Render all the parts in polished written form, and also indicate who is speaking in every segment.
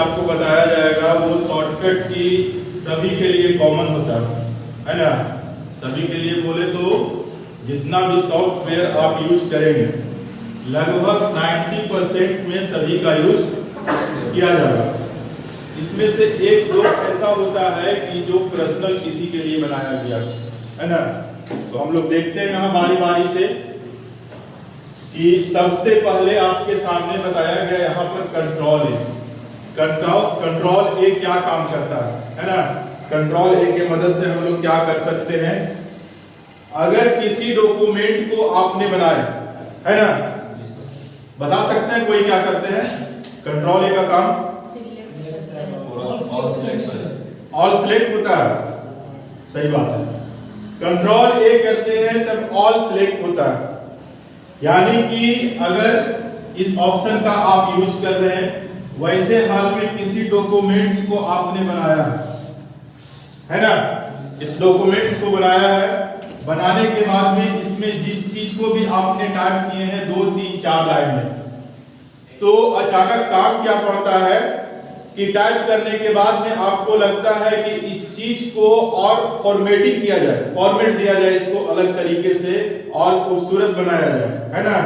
Speaker 1: आपको बताया जाएगा वो शॉर्टकट की सभी के लिए कॉमन होता है ना। सभी के लिए बोले तो जितना भी सॉफ्टवेयर आप यूज करेंगे लगभग 90% में सभी का यूज किया जाएगा। इसमें से एक दो ऐसा होता है कि जो पर्सनल किसी के लिए बनाया गया है ना। तो हम लोग देखते हैं यहाँ बारी बारी से कि सबसे पहले आपके सामने बताया गया यहाँ पर कंट्रोल ए। कंट्रोल ए क्या काम करता है ना। कंट्रोल ए के मदद से हम लोग क्या कर सकते हैं, अगर किसी डॉक्यूमेंट को आपने बनाया है ना, बता सकते हैं कोई क्या करते हैं। कंट्रोल ए का काम ऑल सिलेक्ट होता है, सही बात है। कंट्रोल ए करते हैं तब ऑल सिलेक्ट होता है, यानी कि अगर इस ऑप्शन का आप यूज कर रहे हैं वैसे हाल में किसी डॉक्यूमेंट्स को आपने बनाया है ना, इस डॉक्यूमेंट्स को बनाया है, बनाने के बाद में इसमें जिस चीज को भी आपने टाइप किए हैं 2, 3, 4 लाइन में, तो अचानक काम क्या पड़ता है कि टाइप करने के बाद में आपको लगता है कि इस चीज को और फॉर्मेटिंग किया जाए, फॉर्मेट दिया जाए, इसको अलग तरीके से और खूबसूरत बनाया जाए, है ना।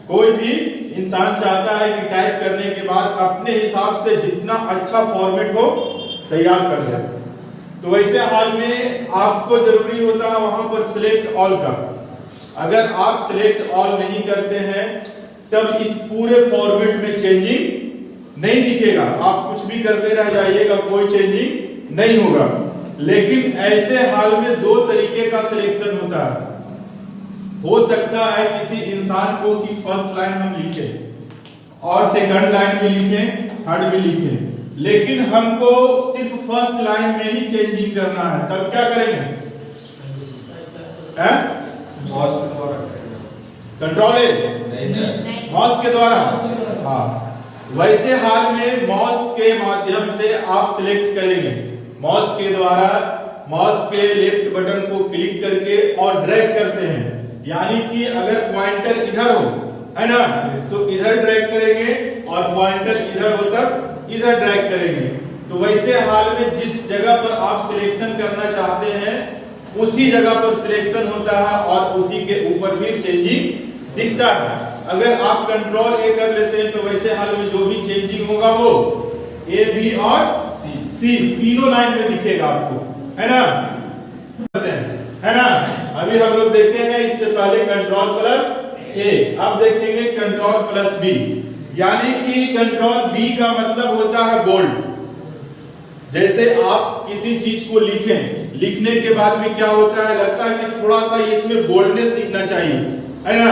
Speaker 1: कोई भी इंसान चाहता है कि टाइप करने के बाद अपने हिसाब से जितना अच्छा फॉर्मेट हो तैयार कर ले। तो वैसे हाल में आपको जरूरी होता है वहां पर सिलेक्ट ऑल का। अगर आप सिलेक्ट ऑल नहीं करते हैं तब इस पूरे फॉर्मेट में चेंजिंग नहीं दिखेगा, आप कुछ भी करते रह जाइएगा, कोई चेंजिंग नहीं होगा। लेकिन ऐसे हाल में 2 तरीके का सिलेक्शन होता है। हो सकता है किसी इंसान को कि फर्स्ट लाइन हम लिखें और सेकंड लाइन भी लिखें, थर्ड भी लिखें, लेकिन हमको सिर्फ फर्स्ट लाइन में ही चेंजिंग करना है, तब क्या करेंगे? कंट्रोल ए माउस के द्वारा। हाँ, वैसे हाल में माउस के माध्यम से आप सिलेक्ट करेंगे, माउस के द्वारा माउस के लेफ्ट बटन को क्लिक करके और ड्रैग करते हैं, यानी कि अगर पॉइंटर इधर हो है ना तो इधर ड्रैग करेंगे और पॉइंटर इधर हो तब इधर ड्रैग करेंगे। तो वैसे हाल में जिस जगह पर आप सिलेक्शन करना चाहते हैं उसी जगह पर सिलेक्शन होता है और उसी के ऊपर भी चेंजिंग दिखता है। अगर आप कंट्रोल ए कर लेते हैं तो वैसे हाल में जो भी चेंजिंग होगा वो ए, बी और सी तीनों लाइन में दिखेगा आपको, है ना, है ना। अभी हम लोग देखे हैं इससे पहले कंट्रोल प्लस ए, अब देखेंगे कंट्रोल प्लस बी, यानी कि कंट्रोल बी का मतलब होता है बोल्ड। जैसे आप किसी चीज को लिखें, लिखने के बाद में क्या होता है, लगता है कि थोड़ा सा इसमें बोल्डनेस दिखना चाहिए, है ना।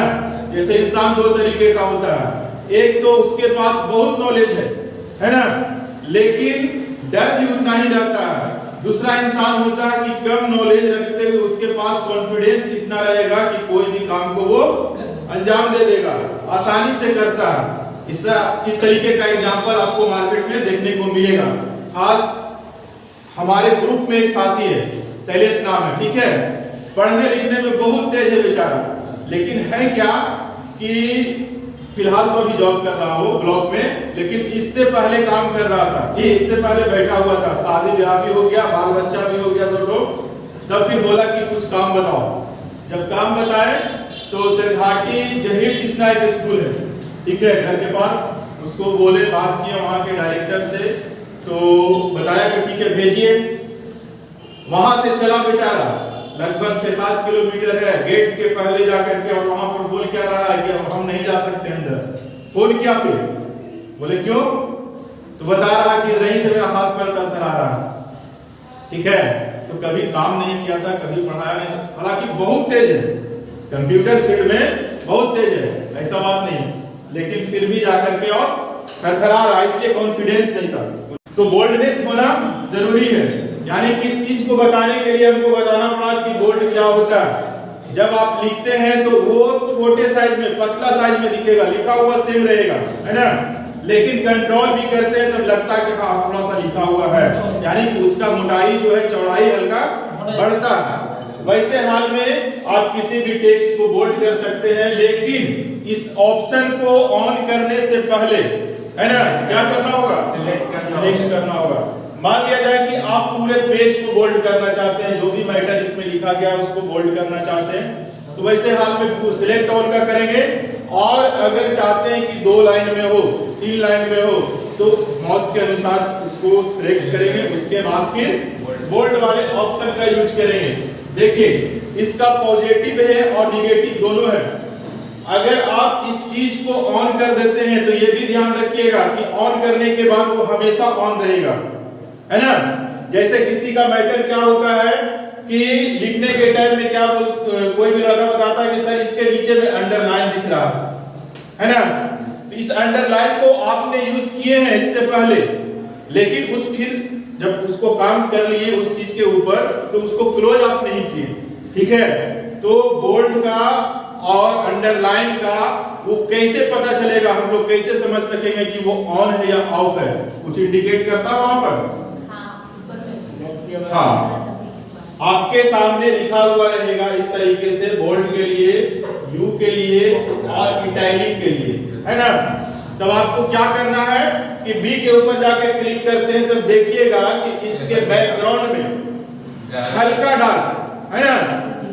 Speaker 1: जैसे इंसान 2 तरीके का होता है, एक तो उसके पास बहुत नॉलेज है ना, लेकिन डर भी उतना ही रहता है। दूसरा इंसान होता है कि कम नॉलेज रखते हुए उसके पास कॉन्फिडेंस इतना रहेगा कि कोई भी काम को वो अंजाम दे देगा, आसानी से करता है। इस तरीके का एग्जांपल आपको मार्केट में देखने को मिलेगा। आज हमारे ग्रुप में एक साथी है, शैलेश नाम है, ठीक है, पढ़ने लिखने में बहुत तेज है बेचारा, लेकिन है क्या कि फिलहाल तो अभी जॉब कर रहा हो ब्लॉक में, लेकिन इससे पहले काम कर रहा था, ये इससे पहले बैठा हुआ था, शादी ब्याह भी हो गया, बाल बच्चा भी हो गया 2 तब फिर बोला कि कुछ काम बताओ। जब काम बताए तो सरघाटी जहीर कृष्णा एक स्कूल है, ठीक है, घर के पास, उसको बोले, बात किए वहां के डायरेक्टर से, तो बताया कि ठीक है भेजिए। वहां से चला बेचारा, लगभग 6-7 किलोमीटर है, गेट के पहले जाकर के, और वहां पर बोल क्या रहा है कि अब हम नहीं जा सकते अंदर। फोन किया, फिर बोले क्यों, तो बता रहा कि रही से मेरा हाथ पैर थरथरा रहा है, ठीक है। तो कभी काम नहीं किया था, कभी पढ़ाया नहीं, हालांकि बहुत तेज है, कंप्यूटर फील्ड में बहुत तेज है, ऐसा बात नहीं, लेकिन फिर भी जाकर के और थरथरा रहा, इसलिए कॉन्फिडेंस नहीं था। तो बोल्डनेस होना जरूरी है, यानी कि इस चीज को बताने के लिए हमको बताना पड़ा कि बोल्ड क्या होता है। जब आप लिखते हैं तो वो छोटे साइज में, पतला साइज में दिखेगा, लिखा हुआ सेम रहेगा, है ना, लेकिन कंट्रोल भी करते हैं तब लगता है कि हाँ थोड़ा सा लिखा हुआ है, यानी कि उसका मोटाई जो है, चौड़ाई हल्का बढ़ता है। वैसे हाल में आप किसी भी टेक्स्ट को बोल्ड कर सकते हैं, लेकिन इस ऑप्शन को ऑन करने से पहले है ना, क्या करना होगा, सिलेक्ट करना होगा। मान लिया जाए कि आप पूरे पेज को बोल्ड करना चाहते हैं, जो भी मैटर इसमें लिखा गया उसको बोल्ड करना चाहते हैं, तो वैसे हाल में सिलेक्ट ऑल का करेंगे। और अगर चाहते हैं कि 2 लाइन में हो, 3 लाइन में हो, तो माउस के अनुसार उसको सिलेक्ट करेंगे, उसके बाद फिर बोल्ड वाले ऑप्शन का यूज करेंगे। देखिए इसका पॉजिटिव है और निगेटिव दोनों है। अगर आप इस चीज को ऑन कर देते हैं तो ये भी ध्यान रखिएगा कि ऑन करने के बाद वो हमेशा ऑन रहेगा, है ना। जैसे किसी का मैटर क्या होता है कि लिखने के टाइम में क्या कोई भी लड़का बताता है कि सर इसके नीचे में अंडरलाइन दिख रहा है ना, तो इस अंडरलाइन को आपने यूज किए हैं इससे पहले, लेकिन उस फिर जब उसको काम कर लिए उस चीज के ऊपर तो उसको क्लोज आप नहीं किए, ठीक है। तो बोल्ड का और अंडरलाइन का वो कैसे पता चलेगा, हम लोग कैसे समझ सकेंगे कि वो ऑन है या ऑफ है, कुछ इंडिकेट करता है वहां पर। हाँ, आपके सामने लिखा हुआ रहेगा इस तरीके से, बोल्ड के लिए, यू के लिए और इटैलिक के लिए, है ना। तब आपको क्या करना है कि बी के ऊपर जाके क्लिक करते हैं, तब देखिएगा कि इसके बैकग्राउंड में हल्का डार्क, है ना,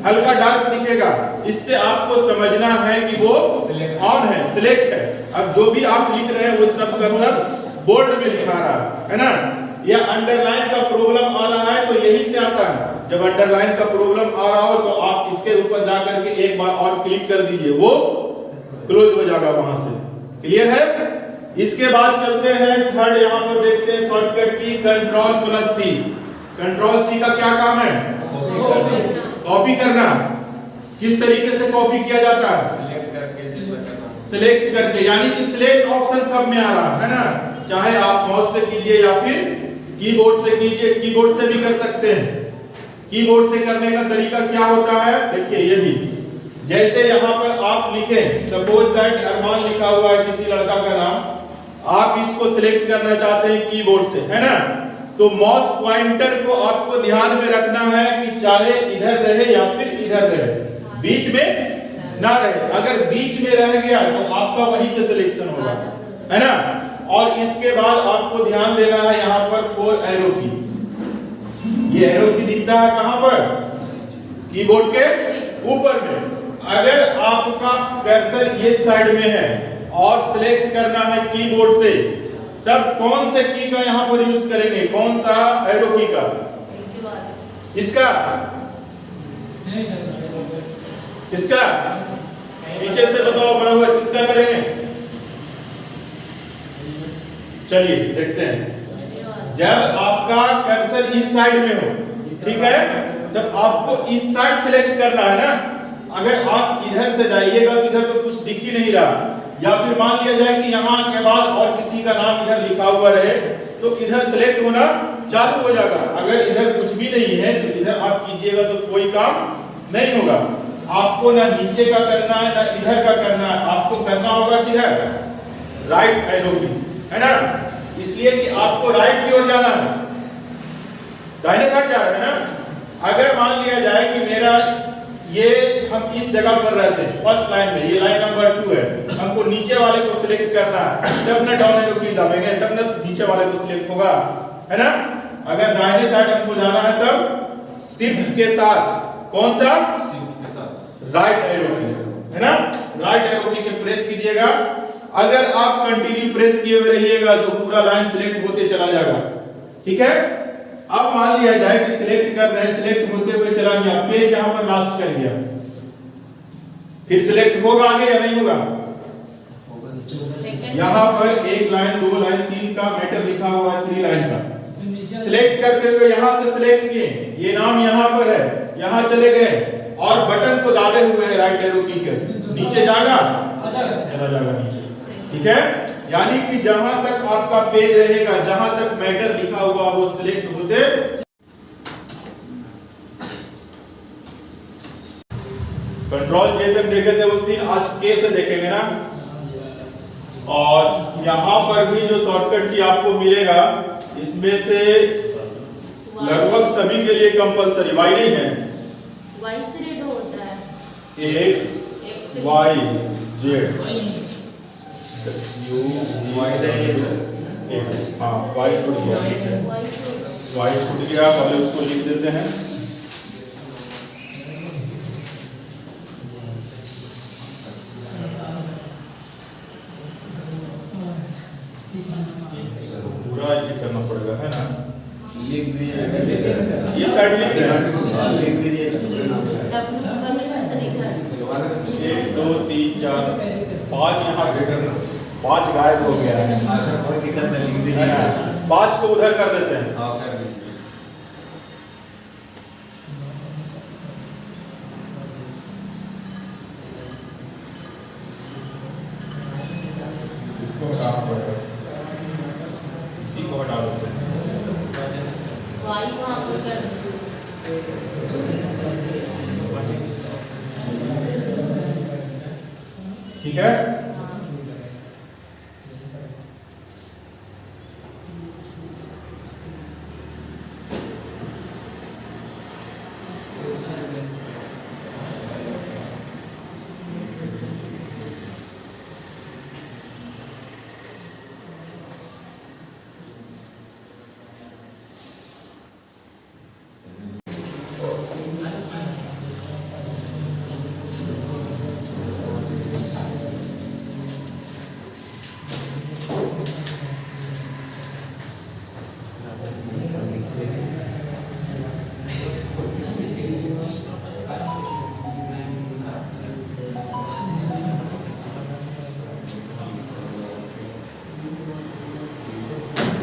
Speaker 1: हल्का डार्क दिखेगा। इससे आपको समझना है कि वो ऑन है, सिलेक्ट है। अब जो भी आप लिख रहे हैं वो सब का सब बोल्ड में लिखा रहा है ना। या अंडरलाइन का प्रॉब्लम आ रहा है तो यही से आता है, जब अंडरलाइन का प्रॉब्लम आ रहा हो तो आप इसके ऊपर जाकर के एक बार और क्लिक कर दीजिए, वो क्लोज हो जाएगा वहां से। क्लियर है। इसके बाद चलते हैं थर्ड, यहां पर देखते हैं शॉर्टकट की Ctrl+C। Ctrl+C का क्या काम है, कॉपी करना। किस तरीके से कॉपी किया जाता है, सिलेक्ट करके, यानी कि सिलेक्ट ऑप्शन सब में आ रहा है ना, चाहे आप माउस से कीजिए या फिर कीबोर्ड से कीजिए, कीबोर्ड से भी कर सकते हैं। कीबोर्ड से करने का तरीका क्या होता है, देखिए ये भी, जैसे यहाँ पर आप लिखें, सपोज दैट अरमान लिखा हुआ है किसी लड़का का नाम, आप इसको सिलेक्ट करना चाहते हैं कीबोर्ड से, है ना, तो माउस पॉइंटर को आपको ध्यान में रखना है कि चाहे इधर रहे या फिर इधर रहे, बीच में ना रहे। अगर बीच में रह गया तो आपका वहीं से सिलेक्शन होगा, है ना। और इसके बाद आपको ध्यान देना है यहाँ पर 4 एरो की, ये एरो की दिखता है कहां पर, कीबोर्ड के ऊपर में। अगर आपका कर्सर इस साइड में है और सिलेक्ट करना है कीबोर्ड से, तब कौन से की का यहां पर यूज करेंगे, कौन सा एरो की का, इसका, इसका पीछे से बताओ बना हुआ, किसका करेंगे, चलिए देखते हैं। जब आपका कर्सर इस साइड में हो, ठीक है, तब आपको इस साइड सिलेक्ट करना है ना। अगर आप इधर से जाइएगा तो इधर तो कुछ दिख ही नहीं रहा, या फिर मान लिया जाए कि यहाँ के बाद और किसी का नाम इधर लिखा हुआ रहे तो इधर सिलेक्ट होना चालू हो जाएगा। अगर इधर कुछ भी नहीं है तो इधर आप कीजिएगा तो कोई काम नहीं होगा। आपको ना नीचे का करना है ना इधर का करना है, आपको करना होगा किधर, राइट एरो की, है ना। इसलिए कि आपको राइट की ओर जाना है, दाहिने साइड जा रहे हैं ना। अगर मान लिया जाए कि मेरा ये हम इस जगह पर रहते हैं फर्स्ट लाइन में, ये लाइन नंबर 2 है, हमको नीचे वाले को सिलेक्ट करना है, जब ना डाउन एरो की दबाएंगे तब ना नीचे वाले को सिलेक्ट होगा, है ना। अगर दाहिने साइड हमको जाना है तब शिफ्ट के साथ, कौन सा, शिफ्ट के साथ राइट एरो की, है ना, राइट एरो की के प्रेस कीजिएगा। अगर आप कंटिन्यू प्रेस किए हुए रहिएगा तो पूरा लाइन सिलेक्ट होते चला जाएगा, ठीक है। अब मान लिया जाए कि सिलेक्ट कर रहे हैं, सिलेक्ट होते हुए चला गया, पेज यहां पर लास्ट कर गया, फिर सिलेक्ट होगा आगे या नहीं होगा, यहां पर 1 लाइन 2 लाइन 3 का मैटर लिखा हुआ है, 3 लाइन का। सिलेक्ट करते हुए यहां से सिलेक्ट किए, ये नाम यहां पर है, यहां चले गए और बटन को दाबे हुए हैं राइट एरो की के, नीचे जाएगा, चला जाएगा नीचे, ठीक है। यानी कि जहां तक आपका पेज रहेगा, जहां तक मैटर लिखा हुआ वो सिलेक्ट होते। कंट्रोल जे तक देखे थे उस दिन, आज के से देखेंगे ना। और यहां पर भी जो शॉर्टकट की आपको मिलेगा, इसमें से लगभग सभी के लिए कंपलसरी वाई नहीं है,
Speaker 2: वाई से रेड होता है,
Speaker 1: X Y Z, U
Speaker 2: Y है सर।
Speaker 1: एक्स, हाँ वाई छूट गया, वाई छूट गया, पहले उसको लिख देते हैं। पूरा ये करना पड़ेगा है ना,
Speaker 2: लिख दीजिए,
Speaker 1: ये साइड लिख दें,
Speaker 2: लिख दीजिए।
Speaker 1: 1 2 3 4 5 यहाँ से करना, 5 गायब हो गया है,
Speaker 2: कोई दिक्कत नहीं, लिख दीजिए।
Speaker 1: 5 को उधर कर देते हैं।
Speaker 2: हाँ कर दीजिए।
Speaker 1: इसको हटाना पड़ेगा, इसी को हटा देते हैं। ठीक है,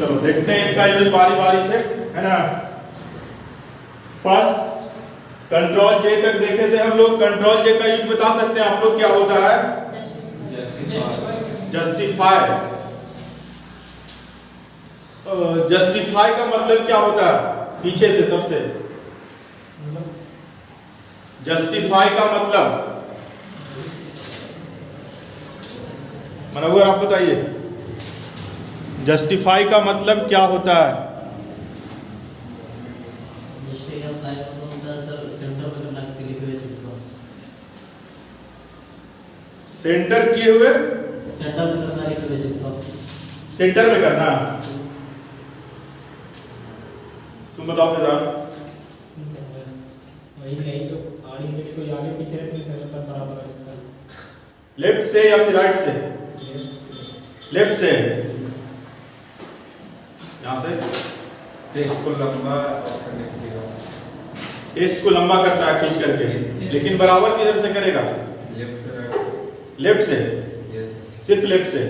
Speaker 1: चलो देखते हैं इसका यूज बारी बारी से, है ना। फर्स्ट कंट्रोल जे तक देखे थे हम लोग, कंट्रोल जे का यूज बता सकते हैं आप लोग क्या होता है? जस्टिफाई। जस्टिफाई का मतलब क्या होता है? पीछे से सबसे जस्टिफाई का मतलब मनोहर आप बताइए, जस्टिफाई का मतलब क्या होता है? सेंटर किए हुए, सेंटर में करना। तुम बताओ फिजान। लेफ्ट से या फिर राइट से? लेफ्ट से, यहाँ से
Speaker 2: टेस्ट को लंबा करने के लिए,
Speaker 1: टेस्ट को लंबा करता है खींच करके, लेकिन बराबर किधर से करेगा?
Speaker 2: लेफ्ट से राइट।
Speaker 1: लेफ्ट से?
Speaker 2: यस।
Speaker 1: सिर्फ लेफ्ट से?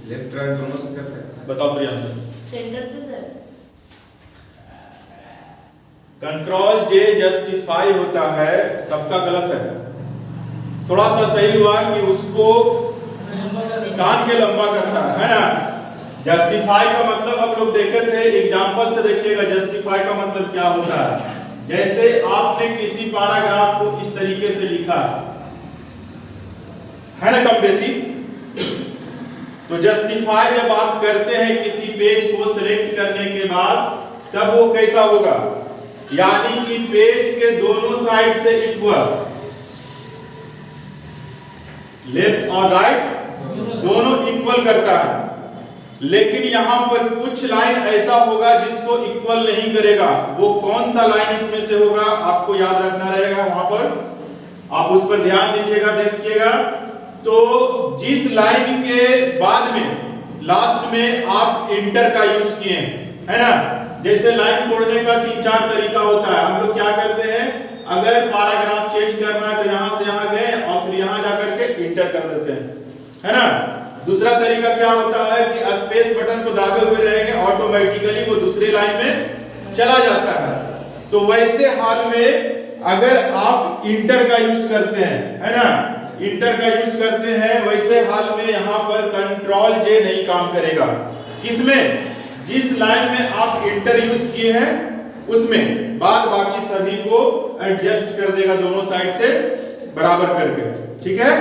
Speaker 2: लेफ्ट राइट दोनों से कर सकते हैं।
Speaker 1: बताओ प्रियांशु।
Speaker 3: सेंटर से सर।
Speaker 1: कंट्रोल जे जस्टिफाई होता है, सबका गलत है। थोड़ा सा सही हुआ कि उसको कान के लंबा करता है ना। जस्टिफाई का मतलब हम लोग देखे थे, एग्जांपल से देखिएगा जस्टिफाई का मतलब क्या होता है। जैसे आपने किसी पैराग्राफ को इस तरीके से लिखा है ना, कम बेसी, तो जस्टिफाई जब आप करते हैं किसी पेज को सिलेक्ट करने के बाद, तब वो कैसा होगा? यानी कि पेज के दोनों साइड से इक्वल, लेफ्ट और राइट दोनों इक्वल करता है। लेकिन यहां पर कुछ लाइन ऐसा होगा जिसको इक्वल नहीं करेगा। वो कौन सा लाइन इसमें से होगा आपको याद रखना रहेगा, वहां पर आप उस पर ध्यान दीजिएगा, देखिएगा। तो जिस लाइन के बाद में लास्ट में आप इंटर का यूज किए, है ना। जैसे लाइन तोड़ने का 3-4 तरीका होता है। हम लोग क्या करते हैं, अगर पैराग्राफ चेंज करना है तो यहां से यहां गए और फिर यहां जाकर के इंटर कर देते हैं, है ना। दूसरा तरीका क्या होता है कि स्पेस बटन को दाबे हुए रहेंगे, ऑटोमेटिकली वो दूसरे लाइन में चला जाता है। तो वैसे हाल में अगर आप इंटर का यूज करते हैं, है ना, इंटर का यूज करते हैं, वैसे हाल में यहां पर कंट्रोल जे नहीं काम करेगा। किसमें? जिस लाइन में आप इंटर यूज किए हैं उसमें, बाद बाकी सभी को एडजस्ट कर देगा दोनों साइड से बराबर करके। ठीक है,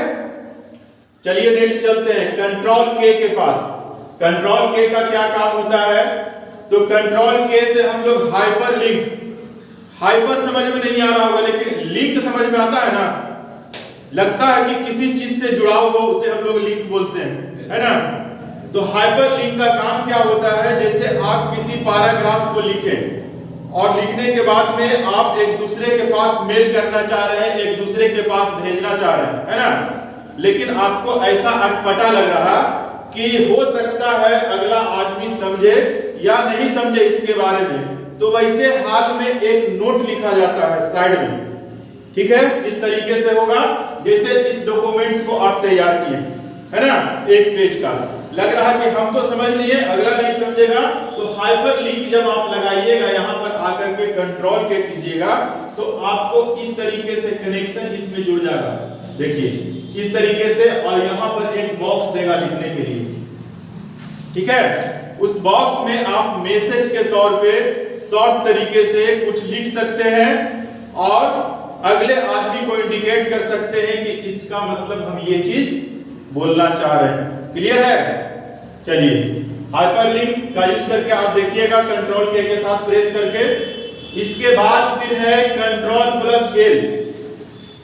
Speaker 1: चलिए नेक्स्ट चलते हैं कंट्रोल के पास। कंट्रोल के का क्या काम होता है? तो कंट्रोल के से हम लोग हाइपर लिंक, हाइपर समझ में नहीं आ रहा होगा लेकिन लिंक समझ में आता है ना। लगता है कि किसी चीज से जुड़ाव हो, उसे हम लोग लिंक बोलते हैं। है ना। तो हाइपरलिंक का काम क्या होता है, जैसे आप किसी पैराग्राफ को लिखें और लिखने के बाद में आप एक दूसरे के पास मेल करना चाह रहे हैं, एक दूसरे के पास भेजना चाह रहे हैं, है ना, लेकिन आपको ऐसा अटपटा लग रहा कि हो सकता है अगला आदमी समझे या नहीं समझे इसके बारे में, तो वैसे हाल में एक नोट लिखा जाता है साइड में, ठीक है। इस तरीके से होगा जैसे इस डॉक्यूमेंट्स को आप तैयार किए, है ना, एक पेज का लग रहा कि हम तो समझ लिए, अगला नहीं समझेगा, तो हाइपरलिंक जब आप लगाइएगा यहां पर आकर के कंट्रोल के कीजिएगा तो आपको इस तरीके से कनेक्शन इसमें जुड़ जाएगा, देखिए इस तरीके से, और यहां पर एक बॉक्स देगा लिखने के लिए, ठीक है। उस बॉक्स में आप मैसेज के तौर पे शॉर्ट तरीके से कुछ लिख सकते हैं और अगले आदमी को इंडिकेट कर सकते हैं कि इसका मतलब हम ये चीज बोलना चाह रहे हैं। क्लियर है? चलिए हाइपरलिंक का यूज करके आप देखिएगा कंट्रोल के साथ प्रेस करके। इसके बाद फिर है control plus L.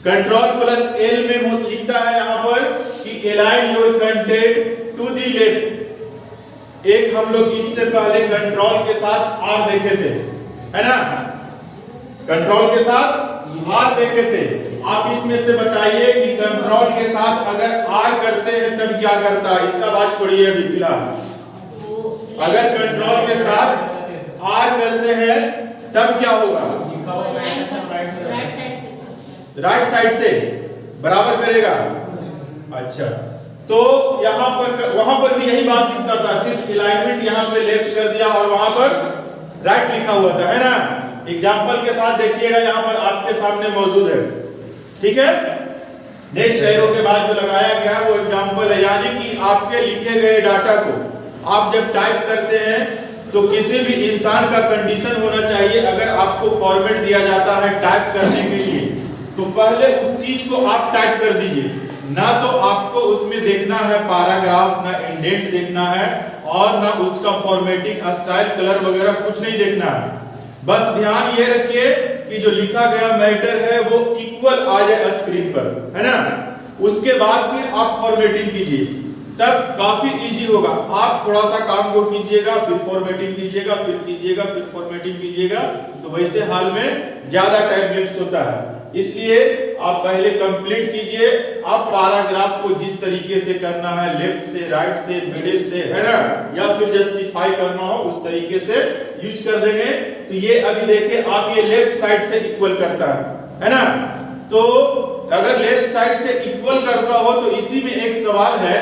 Speaker 1: Control plus L में लिखता है यहां पर कि align your content to the left. एक हम लोग इससे पहले कंट्रोल के साथ आर देखे थे, है ना, कंट्रोल के साथ आर देखे थे। आप इसमें से बताइए कि कंट्रोल के साथ अगर आर करते हैं तब क्या करता है, इसका बात छोड़िए अभी फिलहाल। अगर कंट्रोल के साथ आर करते हैं तब क्या होगा, राइट साइड से बराबर करेगा। अच्छा, तो यहां पर वहां पर भी यही बात लिखता था, सिर्फ अलाइनमेंट यहां पे लेफ्ट कर दिया और वहां पर राइट लिखा हुआ था, है ना। एग्जांपल के साथ देखिएगा यहां पर आपके सामने मौजूद है, ठीक है। नेक्स्ट एरो के बाद जो लगाया गया है वो एग्जांपल है, यानी कि आपके लिखे गए डाटा को आप जब टाइप करते हैं तो किसी भी इंसान का कंडीशन होना चाहिए। अगर आपको फॉर्मेट दिया जाता है टाइप करने के लिए तो पहले उस चीज को आप टाइप कर दीजिए, ना तो आपको उसमें देखना है पैराग्राफ, ना इंडेंट देखना है और ना उसका फॉर्मेटिंग स्टाइल, कलर वगैरह कुछ नहीं देखना है। बस ध्यान ये रखिए कि जो लिखा गया मैटर है वो इक्वल आ जाए स्क्रीन पर, है ना। उसके बाद फिर आप फॉर्मेटिंग कीजिए, तब काफी इजी होगा। आप थोड़ा सा काम को कीजिएगा, फिर फॉर्मेटिंग कीजिएगा, फिर कीजिएगा, फिर फॉर्मेटिंग कीजिएगा, तो वैसे हाल में ज्यादा टाइम वेस्ट होता है। इसलिए आप पहले कंप्लीट कीजिए। आप पैराग्राफ को जिस तरीके से करना है, लेफ्ट से, राइट से, मिडिल से, है ना, या फिर जस्टिफाई करना हो उस तरीके से यूज कर देंगे। तो ये अभी देखिए आप ये लेफ्ट साइड से इक्वल करता है ना। तो अगर लेफ्ट साइड से इक्वल करता हो तो इसी में एक सवाल है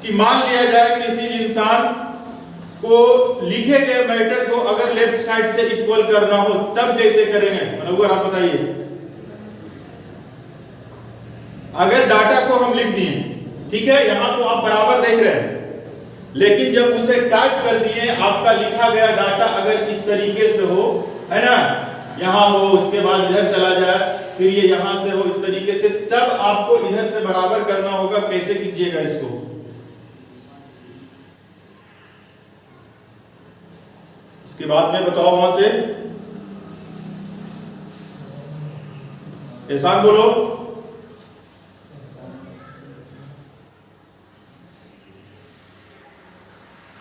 Speaker 1: कि मान लिया जाए किसी इंसान को लिखे गए मैटर को अगर लेफ्ट साइड से इक्वल करना हो तब कैसे करेंगे, मनोहर आप बताइए। अगर डाटा को हम लिख दिए, ठीक है, यहां तो आप बराबर देख रहे हैं, लेकिन जब उसे टाइप कर दिए, आपका लिखा गया डाटा अगर इस तरीके से हो, है ना, यहां हो, उसके बाद इधर चला जाए, फिर ये यहां से हो इस तरीके से, तब आपको इधर से बराबर करना होगा। कैसे कीजिएगा इसको, इसके बाद में बताओ वहां से। एहसान बोलो।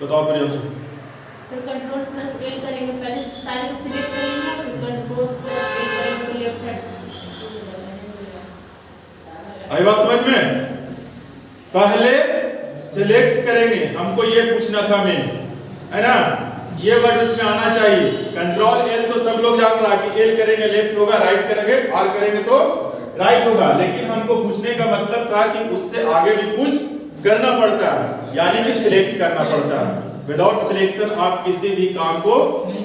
Speaker 1: बताओ प्रियांशु।
Speaker 3: फिर कंट्रोल प्लस एल करेंगे, पहले सारे को सिलेक्ट करेंगे, फिर कंट्रोल प्लस एल करेंगे तो लेफ्ट साइड से।
Speaker 1: आई बात समझ में? पहले सिलेक्ट करेंगे, हमको ये पूछना था मेन, है ना, ये वर्ड उसमें आना चाहिए। कंट्रोल एल तो सब लोग जान रहा है कि एल करेंगे लेफ्ट होगा, राइट करेंगे आर करेंगे तो राइट होगा, लेकिन हमको पूछने का मतलब था कि उससे आगे भी कुछ करना पड़ता है, यानी कि सिलेक्ट करना पड़ता है। विदाउट सिलेक्शन आप किसी भी काम को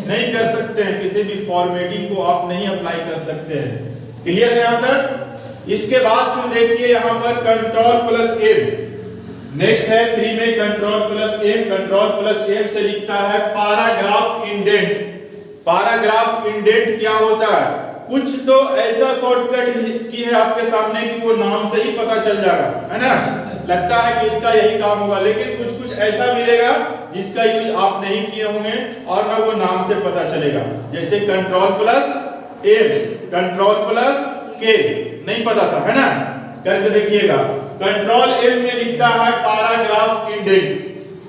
Speaker 1: नहीं कर सकते हैं, किसी भी फॉर्मेटिंग को आप नहीं अप्लाई कर सकते हैं। क्लियर है यहां तक? इसके बाद फिर देखिए यहां पर कंट्रोल प्लस एम, नेक्स्ट है 3 में control plus M. Control plus M से लिखता है पैराग्राफ इंडेंट। पैराग्राफ इंडेंट क्या होता है? कुछ तो ऐसा शॉर्टकट की है आपके सामने कि वो नाम से ही पता चल जाएगा, है ना, लगता है कि इसका यही काम होगा, लेकिन कुछ कुछ ऐसा मिलेगा जिसका यूज आप नहीं किए होंगे और ना वो नाम से पता चलेगा। जैसे control plus M, control plus K, नहीं पता था, है ना, करके देखिएगा। कंट्रोल एम में लिखता है पैराग्राफ इंडेंट,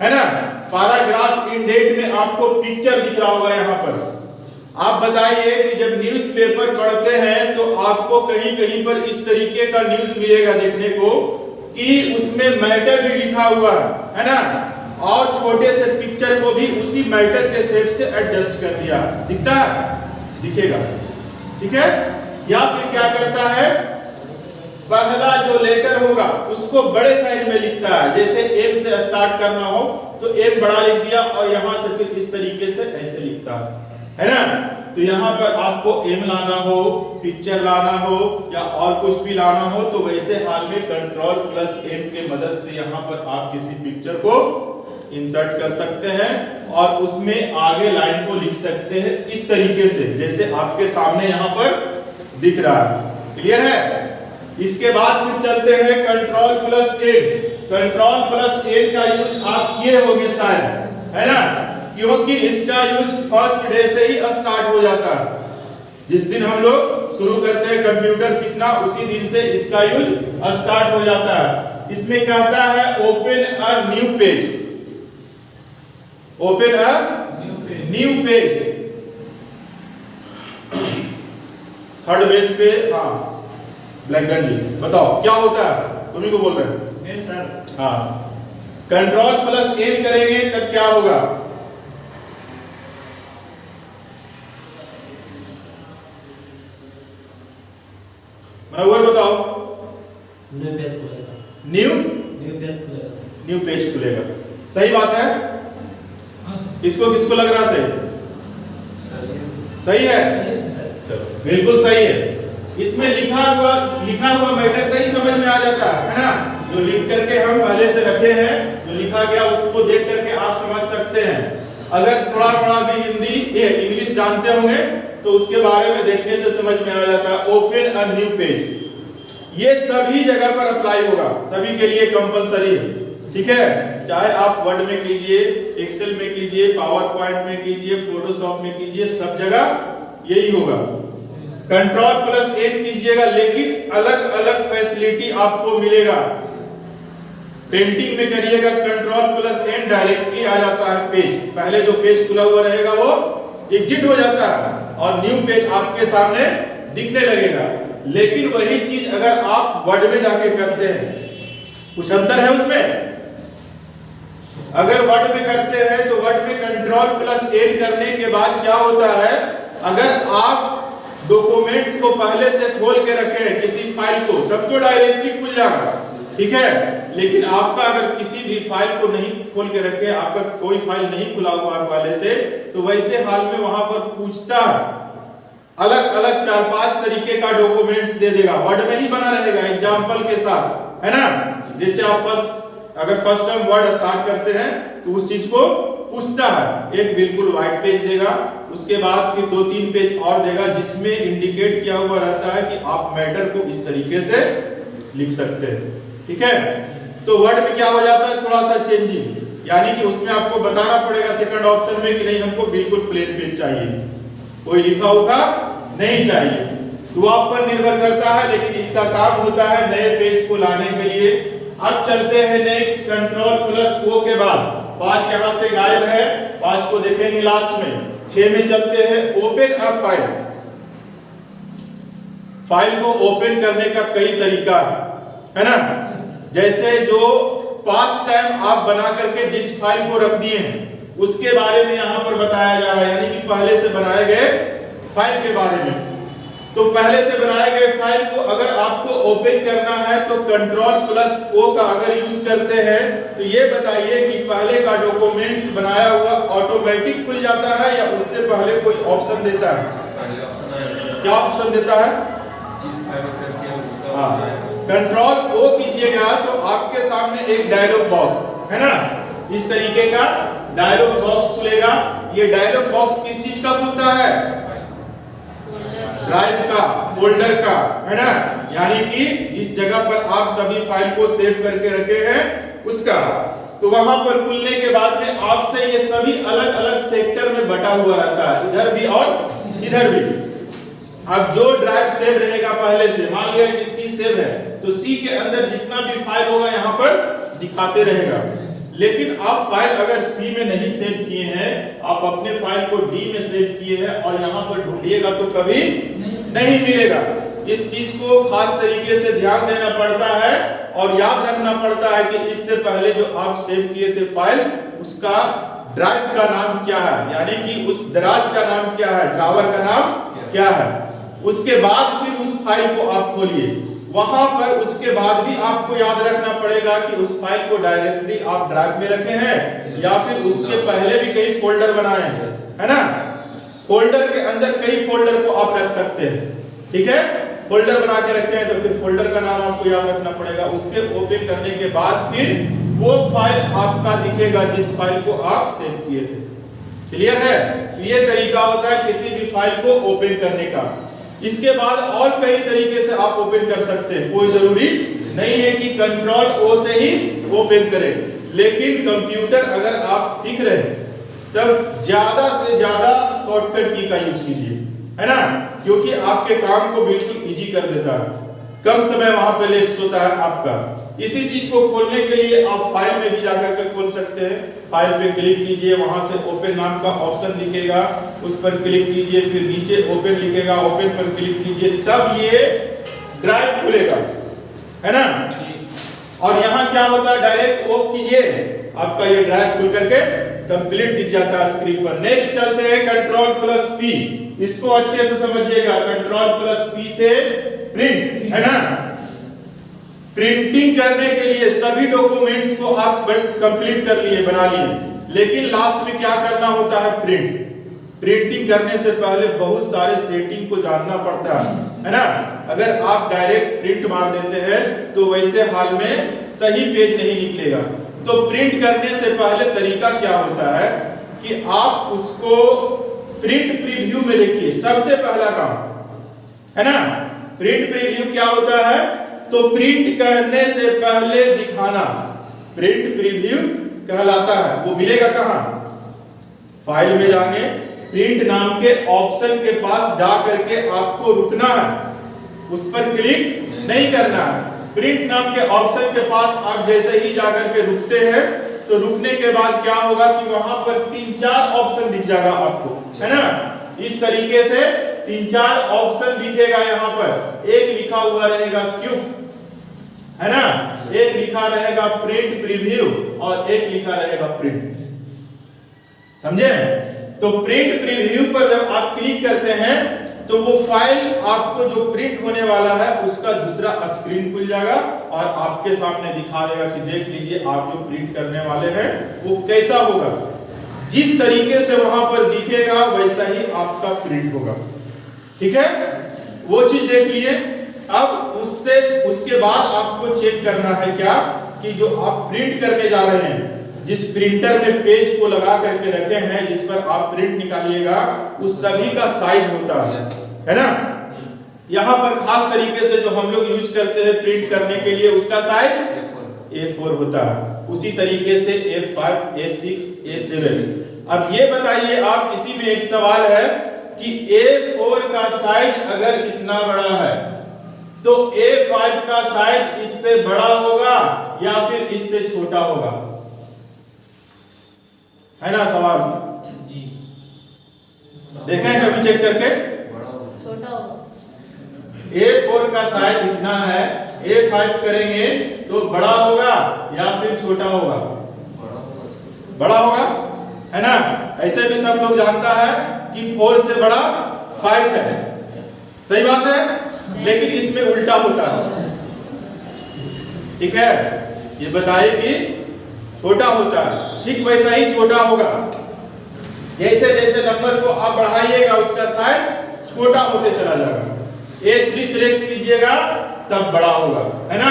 Speaker 1: है ना। पैराग्राफ इंडेंट में आपको पिक्चर दिख रहा होगा यहाँ पर। आप बताइए कि जब न्यूज़पेपर पढ़ते हैं तो आपको कहीं कहीं पर इस तरीके का न्यूज़ मिलेगा देखने को कि उसमें मैटर भी लिखा हुआ है ना, और छोटे से पिक्चर को भी उसी मैटर के शेप से एडजस्ट कर दिया, दिखता है, दिखेगा, ठीक है। या फिर क्या करता है, पहला जो लेटर होगा उसको बड़े साइज में लिखता है, जैसे एम से स्टार्ट करना हो तो एम बड़ा लिख दिया और यहां से फिर इस तरीके से ऐसे लिखता है ना। तो यहां पर आपको एम लाना हो, पिक्चर लाना हो या और कुछ भी लाना हो तो वैसे हाल में कंट्रोल प्लस एम के मदद से यहां पर आप किसी पिक्चर को इंसर्ट कर सकते हैं और उसमें आगे लाइन को लिख सकते हैं इस तरीके से जैसे आपके सामने यहां पर दिख रहा है। क्लियर है। इसके बाद फिर चलते हैं control plus N. Control plus N का यूज आप किए होंगे शायद, है ना, क्योंकि इसका यूज फर्स्ट डे से ही स्टार्ट हो जाता है। जिस दिन हम लोग शुरू करते हैं कंप्यूटर सीखना उसी दिन से इसका यूज स्टार्ट हो जाता है। इसमें कहता है open a new page, open a new page. Third page पे, हाँ ब्लैकगन जी बताओ क्या होता है, तुम्ही को बोल रहे हैं सर। हाँ, कंट्रोल प्लस एन करेंगे तब क्या होगा, मनोवर बताओ। न्यू पेज खुलेगा, सही बात है। इसको किसको लग रहा सही, सही है, चलो बिल्कुल सही है। इसमें लिखा हुआ मैटर सही समझ में आ जाता है ना। जो लिख करके हम पहले से रखे हैं, जो लिखा गया उसको देख करके आप समझ सकते हैं। अगर थोड़ा थोड़ा भी हिंदी इंग्लिश जानते होंगे तो उसके बारे में देखने से समझ में आ जाता है। ओपन अ न्यू पेज, ये सभी जगह पर अप्लाई होगा, सभी के लिए कंपलसरी है, ठीक है। चाहे आप वर्ड में कीजिए, एक्सेल में कीजिए, पावर पॉइंट में कीजिए, फोटोशॉप में कीजिए, सब जगह यही होगा। कंट्रोल प्लस एन कीजिएगा लेकिन अलग अलग फैसिलिटी आपको मिलेगा। पेंटिंग में करिएगा कंट्रोल प्लस एन डायरेक्टली आ जाता है पेज, पहले जो पेज खुला हुआ रहेगा वो एग्जिट हो जाता है और न्यू पेज आपके सामने दिखने लगेगा। लेकिन वही चीज अगर आप वर्ड में जाके करते हैं, कुछ अंतर है उसमें। अगर वर्ड में करते हैं तो वर्ड में कंट्रोल प्लस एन करने के बाद क्या होता है, अगर आप डॉक्यूमेंट्स को पहले से खोल के रखे हैं किसी फाइल को तब तो डायरेक्टली खुल जाएगा, ठीक है। लेकिन आपका अगर किसी भी फाइल को नहीं खोल के रखे, आपका कोई फाइल नहीं खुला हुआ है पहले से, तो वैसे हाल में वहां पर पूछता अलग अलग 4-5 तरीके का डॉक्यूमेंट्स दे देगा, वर्ड में ही बना रहेगा एग्जांपल के साथ, है ना। जैसे आप अगर फर्स्ट टाइम वर्ड स्टार्ट करते हैं तो उस चीज को पूछता है। एक बिल्कुल व्हाइट पेज देगा, उसके बाद फिर 2-3 पेज और देगा जिसमें इंडिकेट किया हुआ रहता है कि आप मैटर को इस तरीके से लिख सकते हैं, ठीक है। तो वर्ड में क्या हो जाता है, थोड़ा सा चेंजिंग, यानी कि उसमें आपको बताना पड़ेगा सेकंड ऑप्शन में कि नहीं हमको बिल्कुल प्लेन पेज चाहिए, कोई लिखा हुआ नहीं चाहिए। तो आप पर निर्भर करता है, लेकिन इसका काम होता है नए पेज को लाने के लिए। अब चलते हैं नेक्स्ट कंट्रोल प्लस ओ के बाद 5 यहां से गायब है, 5 को देखेंगे लास्ट में। 6 में चलते हैं ओपन अ फाइल। फाइल को ओपन करने का कई तरीका है ना। जैसे जो पास्ट टाइम आप बना करके जिस फाइल को रख दिए हैं उसके बारे में यहां पर बताया जा रहा है, यानी कि पहले से बनाए गए फाइल के बारे में। तो पहले से बनाए गए फाइल को अगर आपको ओपन करना है तो कंट्रोल प्लस ओ का अगर यूज करते हैं तो ये बताइए कि पहले का डॉक्यूमेंट्स बनाया हुआ ऑटोमेटिक खुल जाता है या उससे पहले कोई ऑप्शन देता है? क्या ऑप्शन देता है? हाँ, कंट्रोल ओ कीजिएगा तो आपके सामने एक डायलॉग बॉक्स है ना, इस तरीके का डायलॉग बॉक्स खुलेगा। ये डायलॉग बॉक्स किस चीज का खुलता है? ड्राइव का, फोल्डर का, है ना, यानी कि जिस जगह पर आप सभी फाइल को सेव करके रखे हैं उसका। तो वहां पर खुलने के बाद में आपसे ये सभी अलग अलग सेक्टर में बटा हुआ रहता है, इधर भी और इधर भी। अब जो ड्राइव सेव रहेगा पहले से, मान लिया जिस चीज सेव है तो सी के अंदर जितना भी फाइल होगा यहाँ पर दिखाते रहेगा। लेकिन आप फाइल अगर सी में नहीं सेव किए हैं, आप अपने फाइल को डी में सेव किए हैं और यहाँ पर ढूंढिएगा तो कभी नहीं मिलेगा। इस चीज को खास तरीके से ध्यान देना पड़ता है और याद रखना पड़ता है कि इससे पहले जो आप सेव किए थे फाइल, उसका ड्राइव का नाम क्या है, यानी कि उस दराज का नाम क्या है, ड्रावर का नाम क्या है। उसके बाद फिर उस फाइल को आप खोलिए, वहां पर उसके बाद भी आपको याद रखना पड़ेगा कि उस फाइल को डायरेक्टली आप ड्राइव में रखे हैं या फिर उसके पहले भी कई फोल्डर बनाए हैं, है ना। फोल्डर के अंदर कई फोल्डर को आप रख सकते हैं, ठीक है। फोल्डर बना के रखे हैं तो फिर फोल्डर का नाम आपको याद रखना पड़ेगा। उसके ओपन करने के बाद फिर वो फाइल आपका दिखेगा जिस फाइल को आप सेव किए थे। क्लियर है? ये तरीका होता है किसी भी फाइल को ओपन करने का। इसके बाद और कई तरीके से आप ओपन कर सकते हैं, कोई जरूरी नहीं है कि कंट्रोल ओ से ही ओपन करें। लेकिन कंप्यूटर अगर आप सीख रहे हैं तब ज्यादा से ज्यादा शॉर्टकट की का यूज कीजिए, है ना, क्योंकि आपके काम को बिल्कुल इजी कर देता है, कम समय वहां पे लैप्स होता है आपका। इसी चीज को खोलने के लिए आप फाइल में भी जाकर के खोल सकते हैं। फाइल पे क्लिक कीजिए, वहां से ओपन नाम का ऑप्शन दिखेगा, उस पर क्लिक कीजिए, फिर नीचे ओपन लिखेगा, ओपन पर क्लिक कीजिए, तब ये ड्राइव खुलेगा, है ना। और यहाँ क्या होता है, डायरेक्ट ओप कीजिए, आपका ये ड्राइव खुल करके कंप्लीट दिख जाता है स्क्रीन पर। नेक्स्ट चलते हैं कंट्रोल प्लस पी, इसको अच्छे से समझिएगा। कंट्रोल प्लस पी से प्रिंट, है ना। प्रिंटिंग करने के लिए सभी डॉक्यूमेंट्स को आप कंप्लीट कर लिए, बना लिए, लेकिन लास्ट में क्या करना होता है, प्रिंट। प्रिंटिंग करने से पहले बहुत सारे सेटिंग को जानना पड़ता है ना। अगर आप डायरेक्ट प्रिंट मार देते हैं तो वैसे हाल में सही पेज नहीं निकलेगा। तो प्रिंट करने से पहले तरीका क्या होता है कि आप उसको प्रिंट प्रीव्यू में देखिए, सबसे पहला काम, है ना। प्रिंट प्रीव्यू क्या होता है, तो प्रिंट करने से पहले दिखाना प्रिंट प्रीव्यू कहलाता है। वो मिलेगा कहां, फाइल में जाएंगे, प्रिंट नाम के ऑप्शन के पास जा करके आपको रुकना है, उस पर क्लिक नहीं करना है। प्रिंट नाम के ऑप्शन के पास आप जैसे ही जाकर के रुकते हैं तो रुकने के बाद क्या होगा कि वहां पर 3-4 ऑप्शन दिख जाएगा आपको, है ना। इस तरीके से 3-4 ऑप्शन दिखेगा। यहाँ पर एक लिखा हुआ रहेगा क्यूब, है ना, एक लिखा रहेगा प्रिंट प्रीव्यू और एक लिखा रहेगा प्रिंट, समझे। तो प्रिंट प्रीव्यू पर जब आप क्लिक करते हैं तो वो फाइल आपको जो प्रिंट होने वाला है उसका दूसरा स्क्रीन खुल जाएगा और आपके सामने दिखा देगा कि देख लीजिए आप जो प्रिंट करने वाले हैं वो कैसा होगा। जिस तरीके से वहां पर दिखेगा वैसा ही आपका प्रिंट होगा, ठीक है। वो चीज देख लिए। अब उसके बाद आपको चेक करना है क्या कि जो आप प्रिंट करने जा रहे हैं, जिस प्रिंटर में पेज को लगा करके रखे हैं जिस पर आप प्रिंट निकालिएगा, उस सभी का साइज होता है ना। यहाँ पर खास तरीके से जो हम लोग यूज करते हैं प्रिंट करने के लिए, उसका साइज A4 होता है। उसी तरीके से A5, A6, A7। अब ये बताइए आप, इसी में एक सवाल है कि A4 का साइज अगर इतना बड़ा है तो A5 का साइज इससे बड़ा होगा या फिर इससे छोटा होगा, है ना सवाल जी। देखें कभी चेक करके,
Speaker 3: छोटा होगा।
Speaker 1: A4 का साइज इतना है, A5 करेंगे तो बड़ा होगा या फिर छोटा होगा, बड़ा होगा, है ना। ऐसे भी सब लोग जानता है कि 4 से बड़ा 5 है, सही बात है, लेकिन इसमें उल्टा होता है, ठीक है। ये बताइए कि छोटा होता है, ठीक वैसा ही छोटा होगा। जैसे जैसे नंबर को आप बढ़ाइएगा उसका साइज छोटा होते चला जाएगा। A3 सिलेक्ट कीजिएगा तब बड़ा होगा, है ना।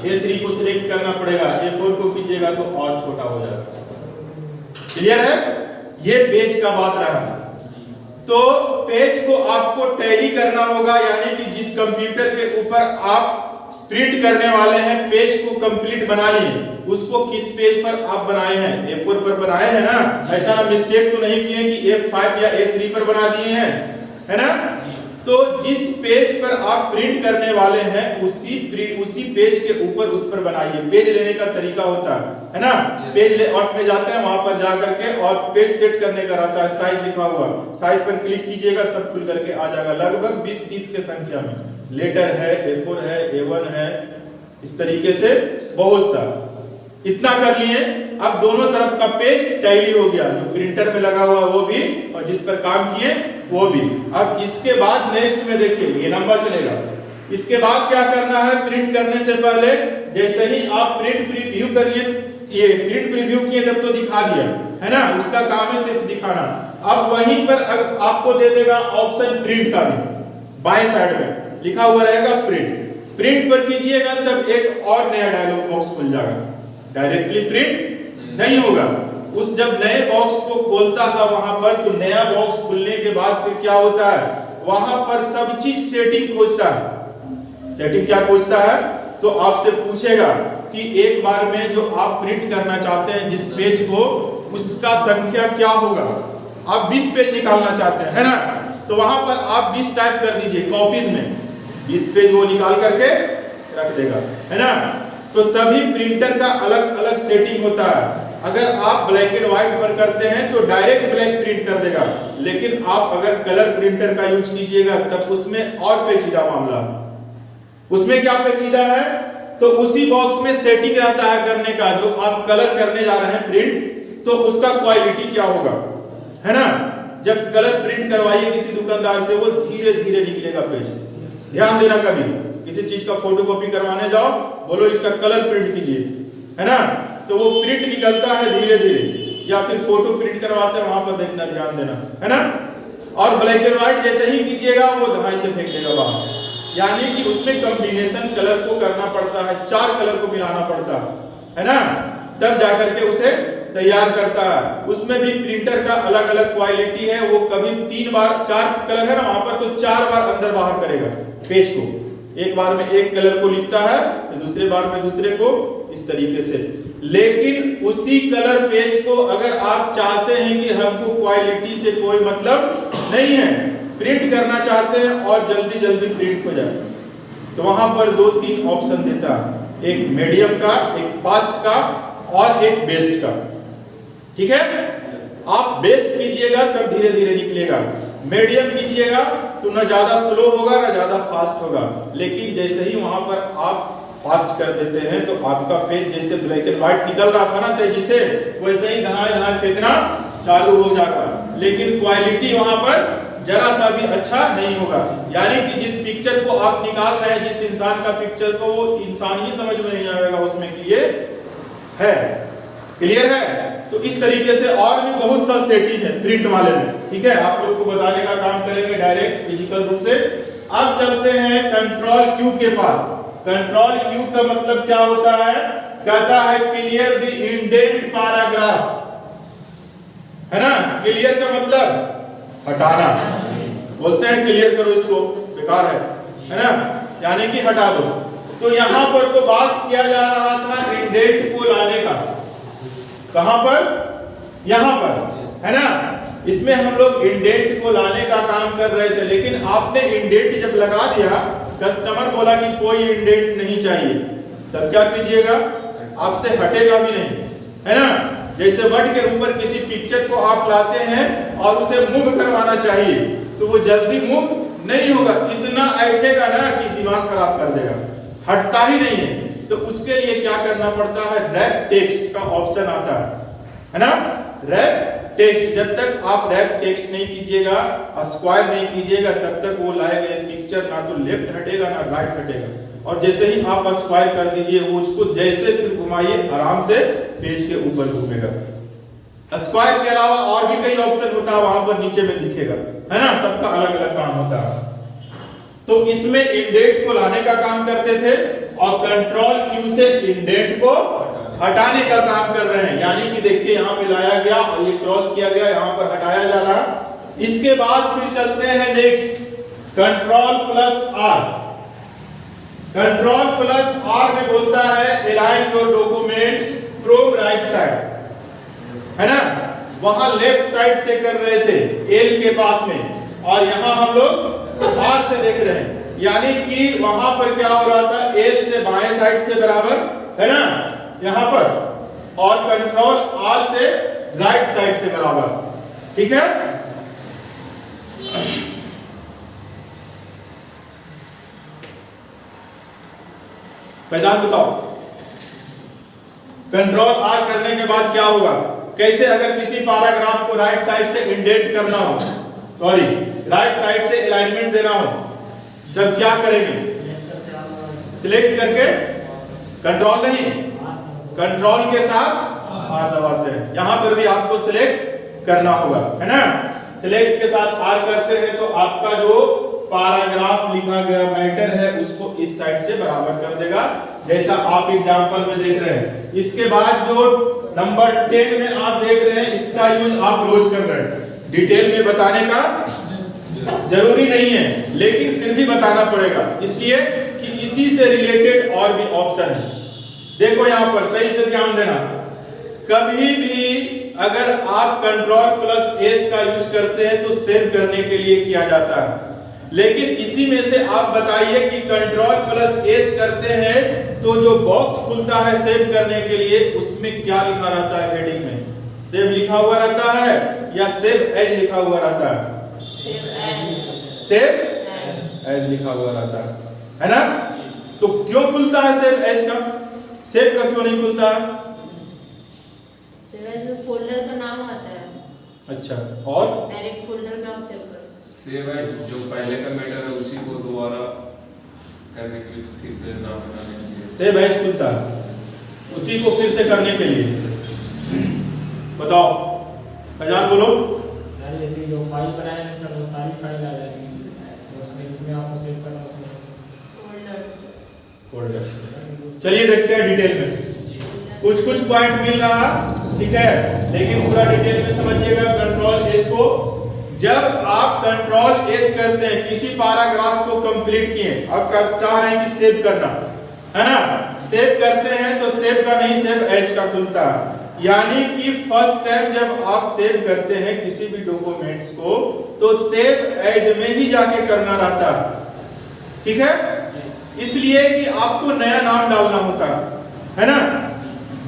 Speaker 1: A3 को सिलेक्ट करना पड़ेगा, A4 को कीजिएगा तो और छोटा हो जाएगा। क्लियर है? ये पेज का बात रहा। तो पेज को आपको टैली करना होगा, यानी कि जिस कंप्यूटर के ऊपर आप प्रिंट करने वाले हैं पेज को कंप्लीट बना लिए, उसको किस पेज पर आप बनाए हैं, A4 पर बनाए हैं ना। ऐसा ना मिस्टेक तो नहीं किए कि A5 या A3 पर बना दिए हैं, है ना। तो जिस पेज पर आप प्रिंट करने वाले हैं उसी पेज के ऊपर उस पर बनाइए। पेज लेने का तरीका होता है ना, पेज लेआउट में जाते हैं, वहां पर जा करके और पेज सेट करने का रहता है, साइज लिखा हुआ, साइज पर क्लिक कीजिएगा, सब खुल करके आ जाएगा। लगभग 20-30 के संख्या में लेटर है, A4 है, A1 है, इस तरीके से बहुत सा। इतना कर लिए, अब दोनों तरफ का पेज टैली हो गया, जो प्रिंटर में लगा हुआ वो भी और जिस पर काम किए वो भी। अब इसके बाद नेक्स्ट में देखिए ये लंबा चलेगा। इसके बाद क्या करना है, प्रिंट करने से पहले जैसे ही आप प्रिंट प्रीव्यू करिए, ये प्रिंट प्रीव्यू किए तब तो दिखा दिया है ना, उसका काम है सिर्फ दिखाना। अब वहीं पर आपको दे देगा ऑप्शन प्रिंट का भी, बाएं साइड में लिखा हुआ रहेगा प्रिंट। प्रिंट पर कीजिएगा तब एक और नया डायलॉग बॉक्स खुल जाएगा। डायरेक्टली प्रिंट नहीं होगा, उस जब नए बॉक्स को खोलता था वहां पर, तो नया बॉक्स खुलने के बाद फिर क्या होता है, वहां पर सब चीज सेटिंग खोजता है। सेटिंग क्या खोजता है, तो आपसे पूछेगा कि एक बार में जो आप प्रिंट करना चाहते हैं जिस पेज को, उसका संख्या क्या होगा। आप 20 पेज निकालना चाहते हैं, है ना, तो वहां पर आप 20 टाइप कर दीजिए कॉपीज में, 20 पेज वो निकाल करके रख देगा, है ना। तो सभी प्रिंटर का अलग अलग सेटिंग होता है। अगर आप ब्लैक एंड व्हाइट पर करते हैं तो डायरेक्ट ब्लैक प्रिंट कर देगा, लेकिन आप अगर कलर प्रिंटर का यूज कीजिएगा तब उसमें और पेचीदा मामला। उसमें क्या पेचीदा है, तो उसी बॉक्स में सेटिंग रहता है करने का, जो आप कलर करने जा रहे हैं प्रिंट, तो उसका क्वालिटी क्या होगा, है ना। जब कलर प्रिंट करवाइए किसी दुकानदार से, वो धीरे धीरे निकलेगा पेज। ध्यान देना, कभी किसी चीज का फोटोकॉपी करवाने जाओ, बोलो इसका कलर प्रिंट कीजिए, है ना, तो वो प्रिंट निकलता है धीरे धीरे। या फिर फोटो प्रिंट करवाते हैं, वहां पर देखना, ध्यान देना, है ना। और ब्लैक एंड व्हाइट जैसे ही कीजिएगा वो दवाई से फेंक देगा बाहर। यानी कि उसमें कॉम्बिनेशन कलर को करना पड़ता है, 4 कलर को मिलाना पड़ता है ना, तब जाकर के उसे तैयार करता है। उसमें भी प्रिंटर का अलग अलग क्वालिटी है, वो कभी 3 बार 4 कलर है ना वहां पर, तो 4 बार अंदर बाहर करेगा पेज को। एक बार में एक कलर को लिखता है, दूसरे बार में दूसरे को, इस तरीके से। लेकिन उसी कलर पेज को अगर आप चाहते हैं कि हमको क्वालिटी से कोई मतलब नहीं है, प्रिंट करना चाहते हैं और जल्दी जल्दी प्रिंट हो जाए, तो वहां पर 2-3 ऑप्शन देता है, एक मीडियम का, एक फास्ट का और एक बेस्ट का। ठीक है, आप बेस्ट कीजिएगा तब धीरे धीरे निकलेगा, मीडियम कीजिएगा तो ना ज्यादा स्लो होगा ना ज्यादा फास्ट होगा। लेकिन जैसे ही वहां पर आप फास्ट कर देते हैं तो आपका पेज जैसे ब्लैक एंड व्हाइट निकल रहा था ना तेजी से, वैसे ही धड़ाधड़ फेंकना चालू हो जाएगा। लेकिन क्वालिटी वहां पर जरा सा भी अच्छा नहीं होगा। यानी कि जिस पिक्चर को आप निकाल रहे हैं, जिस इंसान का पिक्चर को, वो इंसान ही समझ में नहीं आएगा उसमें कि ये है। क्लियर है। तो इस तरीके से और भी बहुत सा सेटिंग है प्रिंट वाले में। ठीक है, आप लोग को बताने का काम करेंगे डायरेक्ट फिजिकल रूप से। अब चलते हैं कंट्रोल क्यू के पास। कंट्रोल क्यू का मतलब क्या होता है, कहता है क्लियर द इंडेंट पैराग्राफ, है ना। क्लियर का मतलब हटाना, बोलते हैं क्लियर करो इसको, बेकार है ना, यानी कि हटा दो। तो यहां पर तो बात किया जा रहा था इंडेंट को लाने का, कहां पर, यहां पर, है ना। इसमें हम लोग इंडेंट को लाने का काम कर रहे थे, लेकिन आपने इंडेंट जब लगा दिया, कस्टमर बोला कि कोई इंडेंट नहीं चाहिए, तब क्या कीजिएगा, आपसे हटेगा भी नहीं, है ना। जैसे वर्ड के ऊपर किसी पिक्चर को आप लाते हैं और उसे मूव करवाना चाहिए, तो वो जल्दी मूव नहीं होगा, इतना ऐठेगा ना कि दिमाग खराब कर देगा, हटता ही नहीं है। तो उसके लिए क्या करना पड़ता है, रैप टेक्स्ट का ऑप्शन आता है ना। रैप टेक्स्ट, जब तक आप रैप टेक्स्ट नहीं कीजिएगा, स्क्वायर नहीं कीजिएगा, तब तक वो लाएगा पिक्चर ना तो लेफ्ट हटेगा ना राइट हटेगा। और जैसे ही आप स्क्वायर कर दीजिए, वो उसको जैसे फिर घुमाइए आराम से पेज के ऊपर घूमेगा। स्क्वायर के अलावा और भी कई ऑप्शन होता है, वहां पर नीचे में दिखेगा, है ना। सबका अलग अलग काम होता है। तो इसमें इंडेंट को लाने का काम करते थे और कंट्रोल क्यू से इंडेंट को हटाने का काम कर रहे हैं। यानी कि देखिए यहाँ पे लाया गया और ये क्रॉस किया गया, यहाँ पर हटाया जा रहा। इसके बाद फिर चलते हैं next, control plus R. Control plus R में बोलता है align your document from right side, है ना। वहां लेफ्ट साइड से कर रहे थे एल के पास में, और यहां हम लोग आर से देख यानी कि वहां पर क्या हो रहा था, एल से बाएं साइड से बराबर है ना यहां पर, और कंट्रोल आर से राइट साइड से बराबर, ठीक है। पहचान बताओ, कंट्रोल आर करने के बाद क्या होगा, कैसे अगर किसी पैराग्राफ को राइट साइड से इंडेंट करना हो, सॉरी राइट साइड से अलाइनमेंट देना हो, तब क्या करेंगे, सिलेक्ट करके, कंट्रोल नहीं, कंट्रोल के साथ आर दबाते हैं। यहां पर भी आपको सिलेक्ट करना होगा, है ना। सिलेक्ट के साथ आर करते हैं तो आपका जो पैराग्राफ लिखा गया मैटर है उसको इस साइड से बराबर कर देगा, जैसा आप एग्जांपल में देख रहे हैं। इसके बाद जो नंबर 10 में आप देख रहे हैं, इसका यूज आप रोज कर रहे हैं, डिटेल में बताने का जरूरी नहीं है, लेकिन फिर भी बताना पड़ेगा, इसलिए कि इसी से रिलेटेड और भी ऑप्शन है। देखो यहां पर सही से ध्यान देना, कभी भी अगर आप कंट्रोल प्लस एस का यूज करते हैं तो सेव करने के लिए किया जाता है, लेकिन इसी में से आप बताइए कि कंट्रोल प्लस एस करते हैं तो जो बॉक्स खुलता है सेव करने के लिए, उसमें क्या लिखा रहता है, हेडिंग में सेव लिखा हुआ रहता है या सेव एज लिखा हुआ रहता है, सेव एज लिखा हुआ रहता है ना। तो क्यों खुलता है सेव एज का, सेव का क्यों नहीं खुलता है,
Speaker 3: सेव एज फोल्डर का नाम आता है।
Speaker 1: अच्छा, और
Speaker 3: डायरेक्ट फोल्डर में आप सेव कर सकते हैं।
Speaker 2: सेव एज जो पहले का मैटर है उसी को दोबारा करने के लिए फिर से नाम बनाने के लिए
Speaker 1: सेव एज खुलता है, उसी को फिर से करने के लिए। बताओ पहचान बोलो।
Speaker 4: जैसे जो फाइल बनाए हैं सर, वो सारी फाइल आ जाएगी, तो उसमें इसमें आपको सेव करना होगा
Speaker 3: फोल्डर्स।
Speaker 1: चलिए देखते हैं डिटेल में, कुछ पॉइंट मिल रहा, ठीक है, लेकिन पूरा डिटेल में समझिएगा। कंट्रोल एस को, जब आप कंट्रोल एस करते हैं, किसी पैराग्राफ को कंप्लीट किए, अब चाह रहे हैं कि सेव करना है ना, सेव करते हैं तो सेव का नहीं सेव एज का खुलता है। यानी कि फर्स्ट टाइम जब आप सेव करते हैं किसी भी डॉक्यूमेंट्स को, तो सेव एज में ही जाके करना रहता है, ठीक है, इसलिए कि आपको नया नाम डालना होता है ना,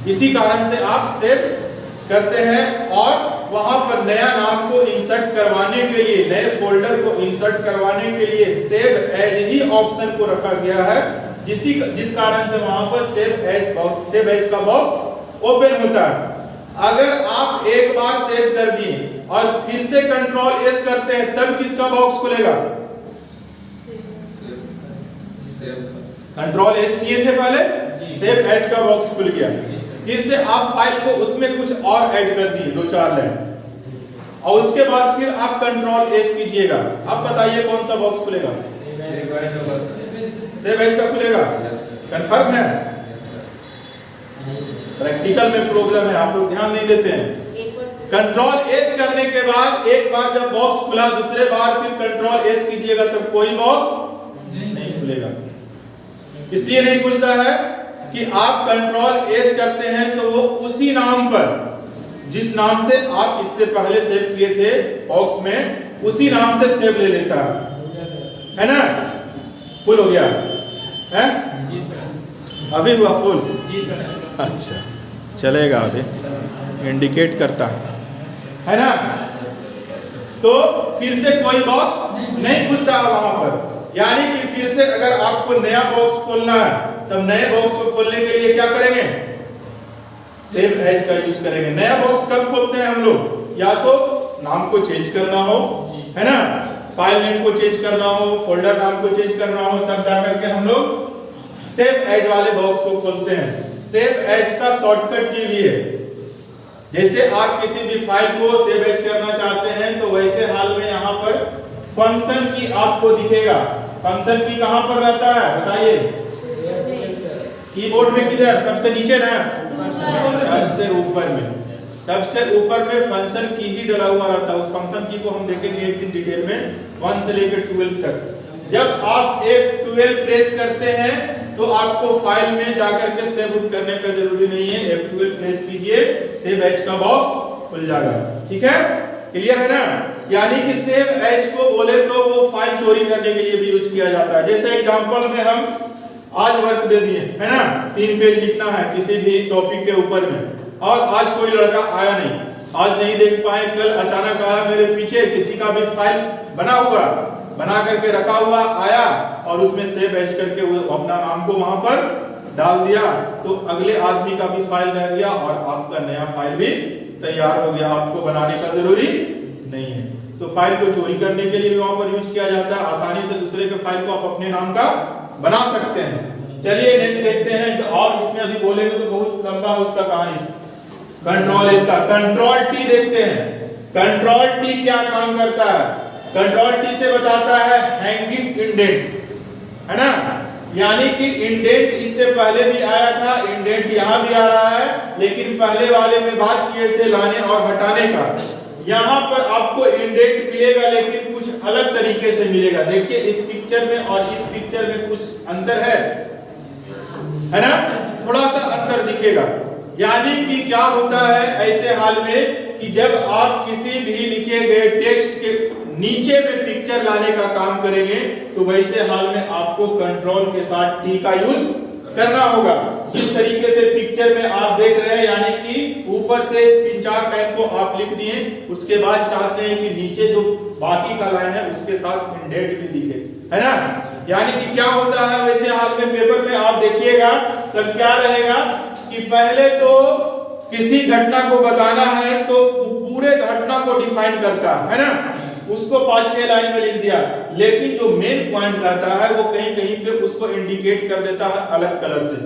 Speaker 1: इसी कारण से आप सेव करते हैं। और वहां पर नया नाम को इंसर्ट करवाने के लिए, नए फोल्डर को इंसर्ट करवाने के लिए सेव एज ही ऑप्शन को रखा गया है, जिस कारण से वहां पर सेव एज का बॉक्स ओपन होता है। अगर आप एक बार सेव कर दिए और फिर से कंट्रोल एस करते हैं, तब किसका बॉक्स खुलेगा, कंट्रोल एस किए थे पहले, सेव एज का बॉक्स खुल गया, फिर से आप फाइल को उसमें कुछ और ऐड कर दिए 2-4 लाइन, और उसके बाद फिर आप कंट्रोल एस कीजिएगा। अब बताइए कौन सा बॉक्स खुलेगा, सेव एज का खुलेगा, कंफर्म है। प्रैक्टिकल में प्रॉब्लम है, आप लोग ध्यान नहीं देते हैं। कंट्रोल एस करने के बाद एक बार जब बॉक्स खुला, दूसरे बार फिर कंट्रोल एस कीजिएगा तब कोई बॉक्स नहीं खुलेगा। इसलिए नहीं खुलता है कि आप कंट्रोल एस करते हैं तो वो उसी नाम पर, जिस नाम से आप इससे पहले सेव किए थे बॉक्स में, उसी नाम से सेव ले लेता है ना। फुल हो गया है, अभी हुआ फुल, अच्छा चलेगा, अभी इंडिकेट करता है ना। तो फिर से कोई बॉक्स नहीं खुलता वहां पर, यानी कि फिर से अगर आपको नया बॉक्स खोलना है, तब नए बॉक्स को खोलने के लिए क्या करेंगे, सेव एज का यूज करेंगे। नया बॉक्स कब खोलते हैं हम लोग, या तो नाम को चेंज करना हो, है ना, फाइल नेम को चेंज करना हो, फोल्डर नाम को चेंज करना हो, तब जाकर के हम लोग सेव एज वाले बॉक्स को खोलते हैं। सेव एज का शॉर्टकट की भी है, जैसे आप किसी भी फाइल को सेव एज करना चाहते हैं तो वैसे हाल में यहाँ पर फंक्शन की आपको दिखेगा। फंक्शन की कहाँ पर रहता है बताइए, कीबोर्ड में किधर, सबसे नीचे ना, सबसे ऊपर में, सबसे ऊपर में फंक्शन की ही डला हुआ रहता है। उस फंक्शन की को हम देखेंगे एक दिन डिटेल में, 1 से लेकर 12 तक। जब आप F12 प्रेस करते हैं तो आपको फाइल में जाकर के सेव करने का जरूरी नहीं है, F12 प्रेस कीजिए, सेव एज का बॉक्स खुल जाएगा। ठीक है, क्लियर है ना। यानी कि सेव एज को बोले तो वो फाइल चोरी करने के लिए भी यूज किया जाता है। जैसे एग्जांपल में हम आज वर्क दे दिए है ना, 3 पेज लिखना है किसी भी टॉपिक के ऊपर में, और आज कोई लड़का आया नहीं, आज नहीं देख पाए, कल अचानक आया, मेरे पीछे किसी का भी फाइल बना करके रखा हुआ आया और उसमें सेव एज करके वो अपना नाम को वहां पर डाल दिया, तो अगले आदमी का भी फाइल रह गया और आपका नया फाइल भी तैयार हो गया, आपको बनाने का जरूरी नहीं है। तो फाइल को चोरी करने के लिए भी वहां पर यूज किया जाता है, आसानी से दूसरे के फाइल को आप अपने नाम का बना सकते हैं। चलिए नेक्स्ट देखते हैं, और इसमें अभी बोलेंगे तो बहुत लंबा है उसका कहानी। कंट्रोल इसका कंट्रोल टी देखते हैं। कंट्रोल टी क्या काम करता है? कंट्रोल टी से बताता है हैंगिंग इंडेंट, है ना, यानी कि इंडेंट इससे पहले भी आया था, इंडेंट यहां भी आ रहा है, लेकिन पहले वाले में बात किए थे लाने और हटाने का। यहां पर आपको इंडेंट मिलेगा लेकिन कुछ अलग तरीके से मिलेगा। देखिए इस पिक्चर में और इस पिक्चर में कुछ अंतर है ना, थोड़ा सा अंतर दिखेगा। यानी कि क्या होता है ऐसे हाल में कि जब आप किसी भी लिखे गए टेक्स्ट के नीचे में पिक्चर लाने का काम करेंगे तो वैसे हाल में आपको कंट्रोल के साथ टी का यूज करना होगा। इस तरीके से पिक्चर में आप देख रहे हैं, यानी कि ऊपर से 3-4 टाइप को आप लिख दिए, उसके बाद चाहते हैं कि नीचे जो बाकी का लाइन है उसके साथ इंडेंट भी दिखे, है ना। यानी कि क्या होता है वैसे हाल में पेपर में आप देखिएगा तब क्या रहेगा कि पहले तो किसी घटना को बताना है तो पूरे घटना को डिफाइन करता है ना, उसको 5-6 लाइन में लिख दिया, लेकिन जो मेन पॉइंट रहता है वो कहीं कहीं पे उसको इंडिकेट कर देता है अलग कलर से।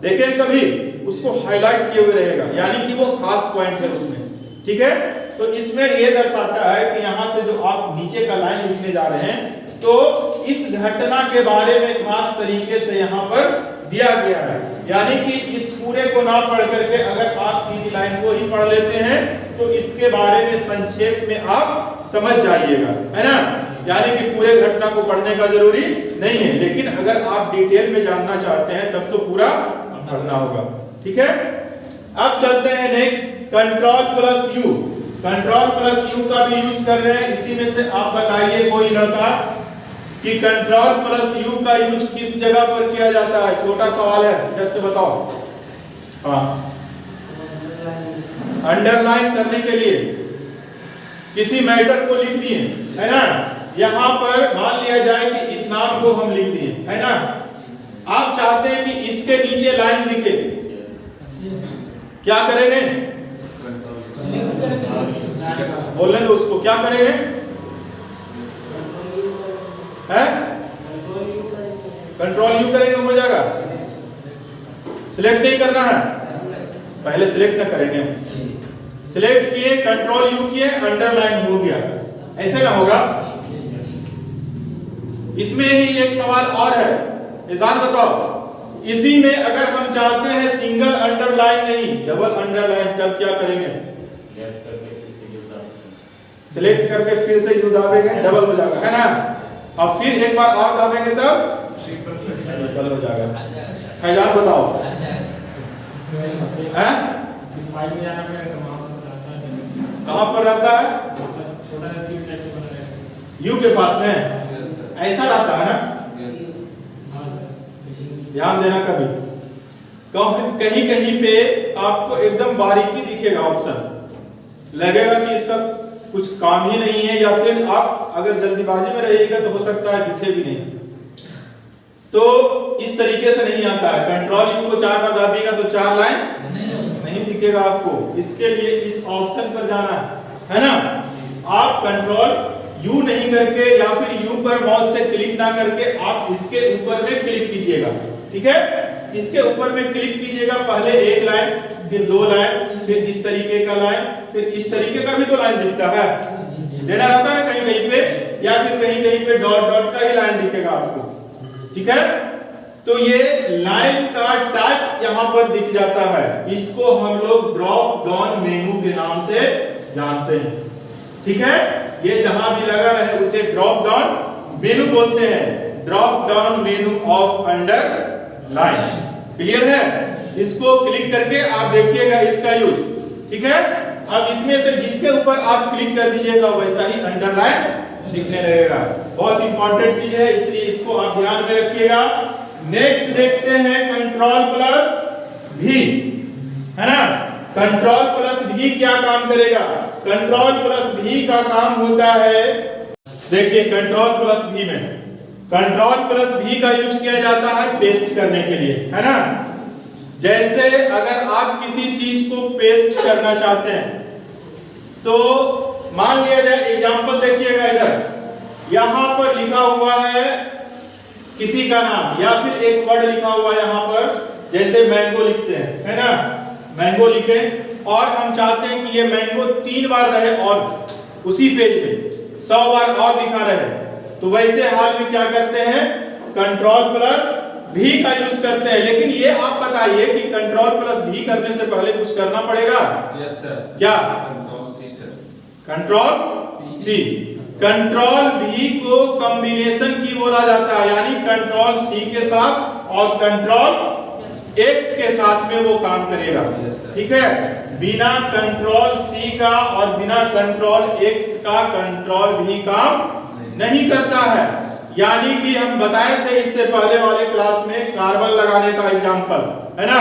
Speaker 1: देखें कभी उसको हाईलाइट किए हुए रहेगा, यानी कि वो खास पॉइंट है उसमें, ठीक है। तो इसमें ये दर्शाता है कि यहां से जो आप नीचे का लाइन लिखने जा रहे हैं तो इस घटना के बारे में खास तरीके से यहां पर दिया गया है, यानी कि इस पूरे को ना पढ़ करके अगर आप 3 लाइन को ही पढ़ लेते हैं तो इसके बारे में संक्षेप में आप समझ जाइएगा, है ना। यानी कि पूरे घटना को पढ़ने का जरूरी नहीं है, लेकिन अगर आप डिटेल में जानना चाहते हैं तब तो पूरा पढ़ना होगा, ठीक है। अब चलते हैं next, control plus you. Control plus you का भी यूज कर रहे हैं। इसी में से आप बताइए कोई लड़का कि कंट्रोल प्लस यू का यूज किस जगह पर किया जाता है? छोटा सवाल है, जब से बताओ। हाँ, अंडरलाइन करने के लिए किसी मैटर को लिख दिए, है ना। यहां पर मान लिया जाए कि इस नाम को हम लिख दिए, है ना, आप चाहते हैं कि इसके नीचे लाइन दिखे, क्या करेंगे? बोलने दो उसको, क्या करेंगे? है कंट्रोल यू करेंगे, हो जाएगा। सिलेक्ट नहीं करना है, पहले सिलेक्ट ना करेंगे, सिलेक्ट किए, कंट्रोल यू किए, अंडरलाइन हो गया, ऐसे ना होगा। इसमें ही एक सवाल और है, इजान बताओ, इसी में अगर हम चाहते हैं सिंगल अंडरलाइन नहीं डबल अंडरलाइन, तब क्या करेंगे? सिलेक्ट करके फिर से यू दाबेंगे, डबल हो जाएगा, है ना। अब फिर एक बार और दाबेंगे तब ट्रिपल हो जाएगा। फैजान बताओ, हैं? कहां पर रहता है? यू के पास में ऐसा रहता है ना, ध्यान देना। कभी कहीं कहीं पे आपको एकदम बारीकी दिखेगा, ऑप्शन लगेगा कि इसका कुछ काम ही नहीं है, या फिर आप अगर जल्दीबाजी में रहिएगा तो हो सकता है दिखे भी नहीं। तो इस तरीके से नहीं आता है। कंट्रोल यू को 4 बार दाबिएगा तो 4 लाइन नहीं दिखेगा आपको। इसके लिए इस ऑप्शन पर जाना है ना। आप कंट्रोल यू नहीं करके या फिर यू पर माउस से क्लिक ना करके आप इसके ऊपर में क्लिक कीजिएगा, ठीक है। इसके ऊपर में क्लिक कीजिएगा, पहले 1 लाइन, फिर 2 लाइन, फिर इस तरीके का लाइन, फिर इस तरीके का भी तो लाइन दिखता है, देना रहता है कहीं कहीं पे, या फिर कहीं कहीं पे डॉट डॉट का ही लाइन दिखेगा आपको, ठीक है। तो ये लाइन का टाइप यहां पर दिख जाता है, इसको हम लोग ड्रॉप डाउन मेनू के नाम से जानते हैं, ठीक है। ये जहां भी लगा रहे उसे ड्रॉप डाउन मेनू बोलते हैं, drop down menu of underline, clear है। इसको क्लिक करके आप देखिएगा इसका यूज, ठीक है। अब इसमें से जिसके ऊपर आप क्लिक कर दीजिएगा वैसा ही अंडरलाइन दिखने लगेगा। बहुत इंपॉर्टेंट चीज है, इसलिए इसको आप ध्यान में रखिएगा। नेक्स्ट देखते हैं कंट्रोल प्लस भी, है ना। कंट्रोल प्लस भी क्या काम करेगा? कंट्रोल प्लस भी का काम होता है, देखिए कंट्रोल प्लस भी में कंट्रोल प्लस भी का यूज किया जाता है पेस्ट करने के लिए, है ना। जैसे अगर आप किसी चीज को पेस्ट करना चाहते हैं तो मान लिया जाए, एग्जांपल देखिएगा इधर, यहां पर लिखा हुआ है किसी का नाम या फिर एक वर्ड लिखा हुआ है यहां पर, जैसे मैंगो लिखते हैं, है ना। मैंगो लिखे और हम चाहते हैं कि ये मैंगो 3 बार रहे और उसी पेज में 100 बार और लिखा रहे, तो वैसे हाल में क्या करते हैं? कंट्रोल प्लस भी का यूज करते हैं। लेकिन ये आप बताइए कि कंट्रोल प्लस भी करने से पहले कुछ करना पड़ेगा?
Speaker 2: Yes sir.
Speaker 1: क्या?
Speaker 2: Control C sir.
Speaker 1: Control C. Control भी को कॉम्बिनेशन की बोला जाता है, यानी कंट्रोल सी के साथ और कंट्रोल एक्स के साथ में वो काम करेगा, ठीक है। बिना कंट्रोल सी का और बिना कंट्रोल एक्स का कंट्रोल भी काम नहीं करता है। यानी कि हम बताए थे इससे पहले वाले क्लास में कार्बन लगाने का एग्जांपल, है ना।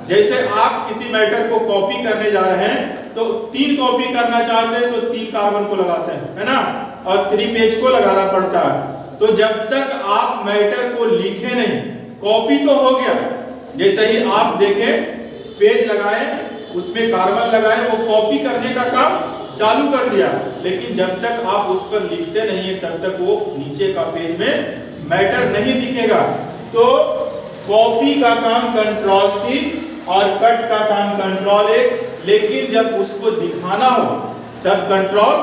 Speaker 1: जैसे आप किसी मैटर को कॉपी करने जा रहे हैं तो 3 कॉपी करना चाहते हैं तो 3 कार्बन को लगाते हैं, है ना, और 3 पेज को लगाना पड़ता है। तो जब तक आप मैटर को लिखे नहीं, कॉपी तो हो गया, जैसे ही आप देखें पेज लगाएं उसमें कार्बन लगाएं, वो कॉपी करने का काम चालू कर दिया, लेकिन जब तक आप उस पर लिखते नहीं है तब तक वो नीचे का पेज में मैटर नहीं दिखेगा। तो कॉपी का काम कंट्रोल सी और कट का काम कंट्रोल एक्स, लेकिन जब उसको दिखाना हो तब कंट्रोल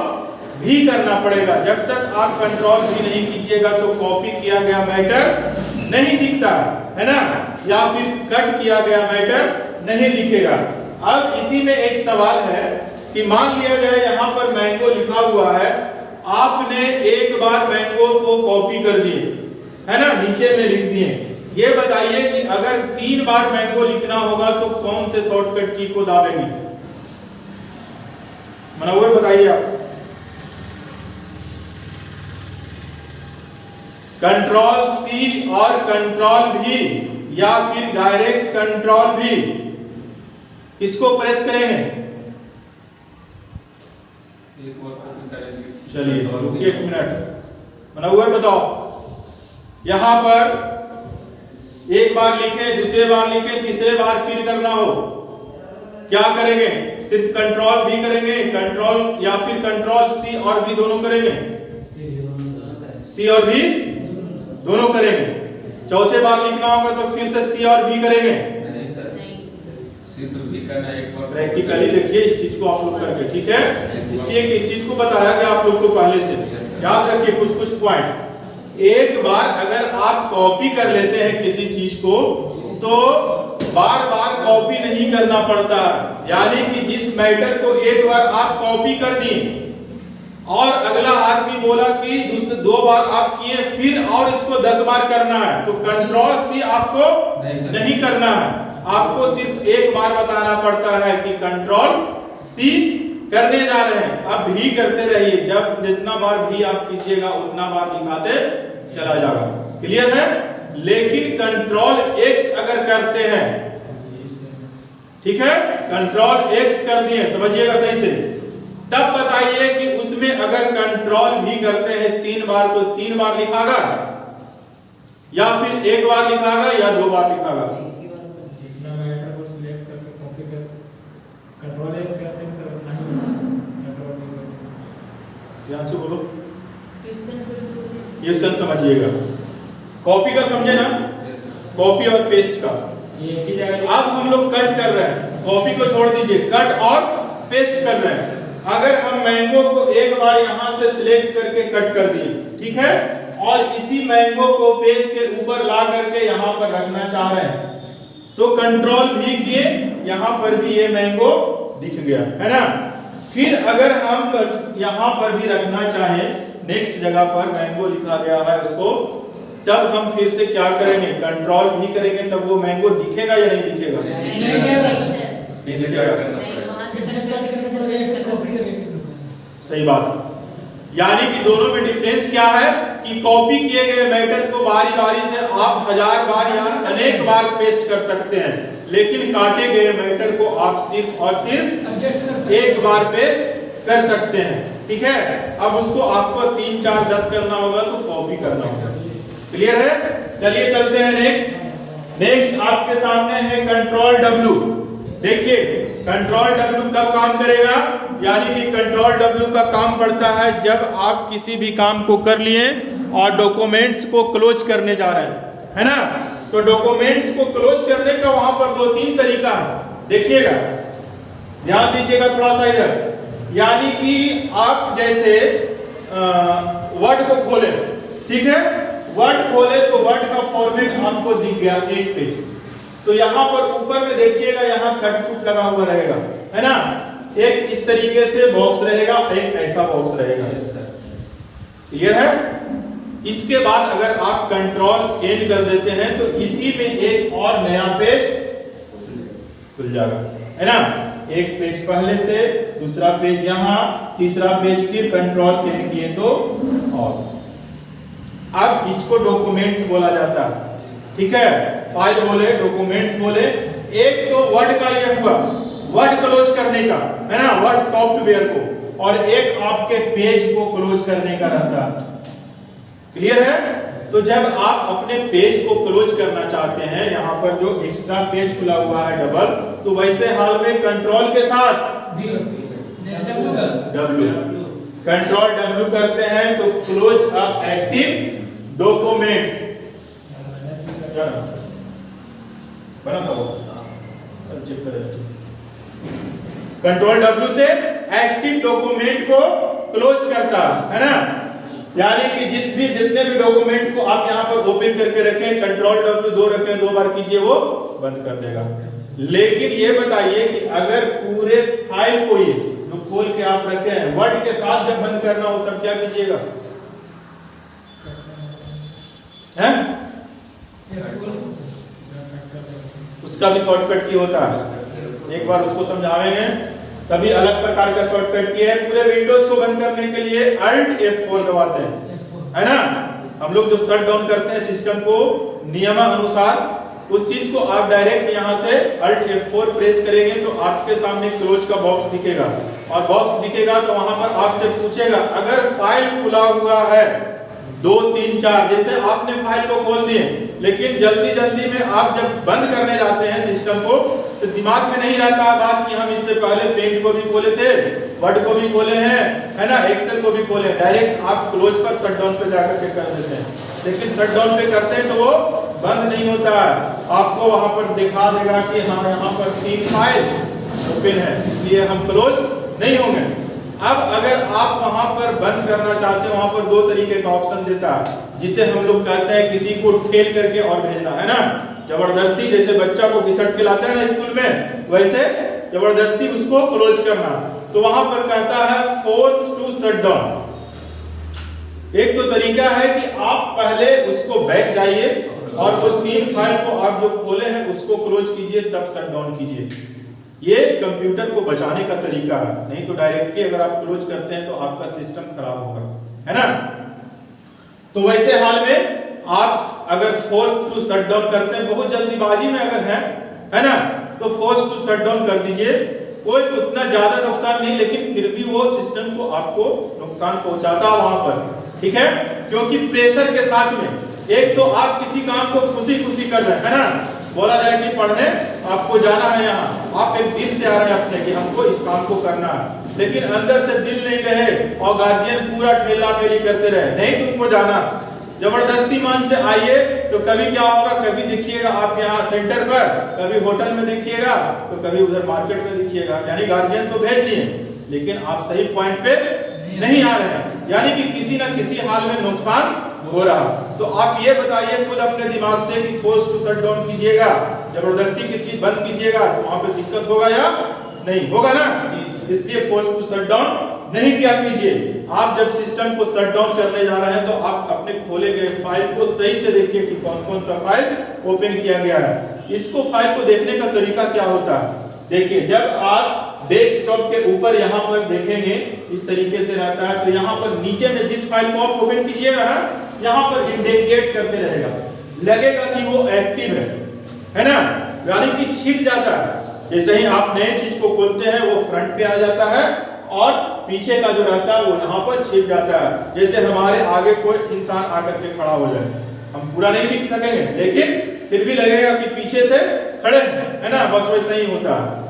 Speaker 1: भी करना पड़ेगा। जब तक आप कंट्रोल भी नहीं कीजिएगा तो कॉपी किया गया मैटर नहीं दिखता, है ना, या फिर कट किया गया मैटर नहीं दिखेगा। अब इसी में एक सवाल है कि मान लिया जाए यहां पर मैंगो लिखा हुआ है, आपने एक बार मैंगो को कॉपी कर दिए, है ना, नीचे में लिख दिए। ये बताइए कि अगर 3 बार मैंगो लिखना होगा तो कौन से शॉर्टकट की को दाबेंगे? मनोवर बताइए आप। कंट्रोल सी और कंट्रोल भी या फिर डायरेक्ट कंट्रोल भी, किसको प्रेस करेंगे?
Speaker 2: एक बार कॉपी करेंगे।
Speaker 1: चलिए रुकिए 1 मिनट, मनोवर बताओ। यहां पर एक बार लिखे, दूसरे बार लिखे, तीसरे बार फिर करना हो, क्या करेंगे? सिर्फ कंट्रोल भी करेंगे, कंट्रोल या फिर कंट्रोल सी और भी दोनों करेंगे? सी और भी दोनों करेंगे। चौथे बार लिखना होगा तो फिर से सी और भी करेंगे?
Speaker 2: नहीं सर, सिर्फ भी करना एक बार।
Speaker 1: प्रैक्टिकली देखिए इस चीज को आप लोग करके, ठीक है। इसलिए कि इस चीज को बताया गया आप लोग को पहले से, याद रखिए कुछ पॉइंट। एक बार अगर आप कॉपी कर लेते हैं किसी चीज को तो बार बार कॉपी नहीं करना पड़ता। यानी कि जिस मैटर को एक बार आप कॉपी कर दी और अगला आदमी बोला कि दूसरे 2 बार आप किए, फिर और इसको 10 बार करना है, तो कंट्रोल सी आपको नहीं करना है। आपको सिर्फ एक बार बताना पड़ता है कि कंट्रोल सी करने जा रहे हैं। अब भी करते रहिए, जब जितना बार भी आप कीजिएगा उतना बार दिखाते चला जाएगा। क्लियर है? लेकिन कंट्रोल एक्स अगर करते हैं, ठीक है, कंट्रोल एक्स कर दिए, समझिएगा सही से, तब बताइए कि उसमें अगर कंट्रोल भी करते हैं 3 बार तो 3 बार लिखागा या फिर 1 बार लिखागा या 2 बार लिखागा?
Speaker 4: जितना मैटर को सिलेक्ट करके कॉपी कर कंट्रोल एस करते हैं सर उतना ही कंट्रोल भी करते हैं।
Speaker 1: ध्यान से बोलो, क्वेश्चन समझिएगा। कॉपी का समझे ना, कॉपी और पेस्ट का।
Speaker 4: एक ही जगह
Speaker 1: अब हम लोग कट कर रहे हैं, कॉपी को छोड़ दीजिए, कट और पेस्ट कर रहे हैं। अगर हम मैंगो को एक बार यहां से सिलेक्ट करके कट कर दिए, ठीक है, और इसी मैंगो को पेज के ऊपर ला करके यहां पर रखना चाह रहे हैं, तो कंट्रोल भी किए, यहां पर भी ये मैंगो दिख गया, है ना। फिर अगर हम यहां पर भी रखना चाहें, नेक्स्ट जगह पर मैंगो लिखा गया है उसको, तब हम फिर से क्या करेंगे? कंट्रोल भी करेंगे, तब वो मैंगो दिखेगा या नहीं दिखेगा?
Speaker 3: नहीं सर,
Speaker 1: दिखेगा।
Speaker 3: वहां से कट करके
Speaker 1: सही बात है। यानी कि दोनों में डिफरेंस क्या है कि कॉपी किए गए मैटर को बारी बारी से आप 1000 बार या अनेक बार पेस्ट कर सकते हैं, लेकिन काटे गए मैटर को आप सिर्फ और सिर्फ एक बार पेस्ट कर सकते हैं। ठीक है, अब उसको आपको 3 4 10 करना होगा तो कॉपी करना होगा। क्लियर है? चलिए चलते हैं नेक्स्ट आपके सामने है कंट्रोल W। देखिए कंट्रोल W कब काम करेगा, यानी कि कंट्रोल W का काम पड़ता है जब आप किसी भी काम को कर लिए और डॉक्यूमेंट्स को क्लोज करने जा रहे हैं, है ना। तो डॉक्यूमेंट्स को क्लोज करने का वहां पर 2-3 तरीका है। देखिएगा, ध्यान दीजिएगा थोड़ा सा इधर। यानी कि आप जैसे वर्ड को खोले, ठीक है, वर्ड खोले तो वर्ड का फॉर्मेट आपको दिख गया 1 पेज। तो यहाँ पर ऊपर में देखिएगा, यहाँ कट लगा हुआ रहेगा, है ना। एक इस तरीके से बॉक्स रहेगा, एक ऐसा बॉक्स रहेगा। क्लियर है? इसके बाद अगर आप कंट्रोल एन कर देते हैं तो इसी में एक और नया पेज खुल जाएगा, है ना। एक पेज पहले से, दूसरा पेज यहाँ, तीसरा पेज फिर कंट्रोल एन किए तो और। अब इसको डॉक्यूमेंट्स बोला जाता है। ठीक है, फाइल बोले, डॉक्यूमेंट्स बोले। एक तो वर्ड का ये हुआ वर्ड क्लोज करने का, है ना, वर्ड सॉफ्टवेयर को, और एक आपके पेज को क्लोज करने का रहता है। क्लियर है? तो जब आप अपने पेज को क्लोज करना चाहते हैं, यहाँ पर जो एक्स्ट्रा पेज खुला हुआ है डबल, तो वैसे हाल में कंट्रोल के साथ W, कंट्रोल W करते हैं तो क्लोज अ एक्टिव डॉक्यूमेंट्स बना था वो, चेक करें। कंट्रोल W से एक्टिव डॉक्यूमेंट को क्लोज करता है ना। यानी कि जितने भी डॉक्यूमेंट को आप यहाँ पर ओपन करके रखें, कंट्रोल W 2 रखें, 2 बार कीजिए, वो बंद कर देगा। लेकिन ये बताइए कि अगर पूरे फाइल को ये जो खोल के आप रखे हैं वर्ड के साथ जब बंद करना हो तब क्या कीजिएगा? हैं? उसका भी शॉर्टकट की होता है, एक बार उसको समझाएंगे। सभी अलग प्रकार का शॉर्टकट की है। पूरे विंडोज को बंद करने के लिए Alt F4 दबाते हैं, है ना। हम लोग जो शट डाउन करते हैं सिस्टम को नियमानुसार, उस चीज को आप डायरेक्ट यहाँ से Alt F4 प्रेस करेंगे तो आपके सामने क्लोज का बॉक्स दिखेगा, और बॉक्स दिखेगा तो वहां पर आपसे पूछेगा अगर फाइल खुला हुआ है 2 3 4, जैसे आपने फाइल को खोल दिए, लेकिन जल्दी में आप जब बंद करने जाते हैं सिस्टम को तो दिमाग में नहीं रहता बात कि हम इससे पहले पेंट को भी खोले थे, वर्ड को भी खोले हैं, है ना, एक्सेल को भी खोले। डायरेक्ट आप क्लोज पर शट डाउन पे जाकर के कर देते हैं, लेकिन शट डाउन पे करते हैं तो वो बंद नहीं होता है। आपको वहां पर दिखा देगा कि हाँ यहाँ पर 3 फाइल ओपन है, इसलिए हम क्लोज नहीं होंगे। अब अगर आप वहां पर बंद करना चाहते हैं, वहां पर 2 तरीके का ऑप्शन देता है, जिसे हम लोग कहते हैं किसी को ठेल करके और भेजना, है ना, जबरदस्ती। जैसे बच्चा को घिसट के लाते हैं ना स्कूल में, वैसे जबरदस्ती उसको क्लोज करना। तो वहां पर कहता है फोर्स टू शट डाउन। एक तो तरीका है कि आप पहले उसको बैक जाइए और वो 3 फाइल को आप जो खोले हैं उसको क्लोज कीजिए, तब शट डाउन कीजिए। ये कंप्यूटर को बचाने का तरीका है, नहीं तो डायरेक्टली अगर आप क्लोज करते हैं तो आपका सिस्टम खराब होगा, है ना। तो वैसे हाल में आप अगर फोर्स टू शट डाउन करते हैं, बहुत जल्दीबाजी में अगर है ना, तो फोर्स टू शट डाउन कर दीजिए। कोई उतना ज्यादा नुकसान नहीं, लेकिन फिर भी वो सिस्टम को आपको नुकसान पहुंचाता है वहां पर, ठीक है। क्योंकि प्रेशर के साथ में एक तो आप किसी काम को खुशी कर रहे हैं, है ना, बोला जाए कि पढ़ने आपको जाना है, यहाँ आप एक दिल से आ रहे हैं अपने कि हमको इस काम को करना है, लेकिन अंदर से दिल नहीं रहे और गार्जियन पूरा ठेला ठेली करते रहे, नहीं तुमको जाना, जबरदस्ती मान से आइए, तो कभी क्या होगा, कभी दिखिएगा आप यहाँ सेंटर पर, कभी होटल में दिखिएगा, तो कभी उधर मार्केट में दिखिएगा। यानी गार्जियन तो भेज दिए, लेकिन आप सही पॉइंट पे नहीं आ रहे हैं, यानी कि किसी न किसी हाल में नुकसान हो रहा। तो आप ये बताइए खुद अपने दिमाग से कि फोर्स टू शट डाउन कीजिएगा, जबरदस्ती किसी बंद कीजिएगा तो वहां पे दिक्कत होगा या नहीं होगा ना। इसलिए फोर्स टू शट डाउन नहीं क्या कीजिए। आप जब सिस्टम को शट डाउन करने जा रहे हैं तो आप अपने खोले गए फाइल को सही से देखिए कि कौन कौन सा फाइल ओपन किया गया है। इसको फाइल को देखने का तरीका क्या होता है, देखिए जब आप डेस्कटॉप के ऊपर यहाँ पर देखेंगे इस तरीके से रहता है। तो यहाँ पर नीचे में जिस फाइल को आप ओपन कीजिएगा ना, यहाँ पर इंडिकेट करते रहेगा, लगेगा कि वो एक्टिव है ना, यानी कि छिप जाता है। जैसे ही आप नए चीज को खोलते हैं वो फ्रंट पे आ जाता है और पीछे का जो रहता है वो यहाँ पर छिप जाता है। जैसे हमारे आगे कोई इंसान आकर के खड़ा हो जाए, हम पूरा नहीं दिख सकेंगे लेकिन फिर भी लगेगा कि पीछे से खड़े हैं, है ना, बस वैसा ही होता है।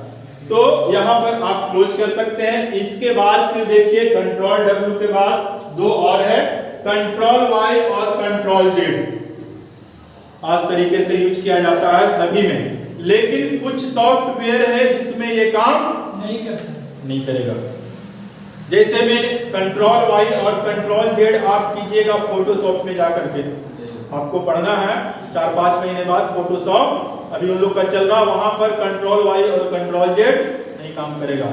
Speaker 1: तो यहाँ पर आप क्लोज कर सकते हैं। इसके बाद फिर देखिए कंट्रोल W के बाद दो और है, कंट्रोल Y और कंट्रोल Z। आज तरीके से यूज किया जाता है सभी में, लेकिन कुछ सॉफ्टवेयर है जिसमें ये काम नहीं करेगा। जैसे में कंट्रोल Y और कंट्रोल Z आप कीजिएगा फोटोशॉप में जाकर के, आपको पढ़ना है 4-5 महीने बाद फोटोशॉप अभी उन लोग का चल रहा, वहां पर कंट्रोल Y और कंट्रोल Z नहीं काम करेगा।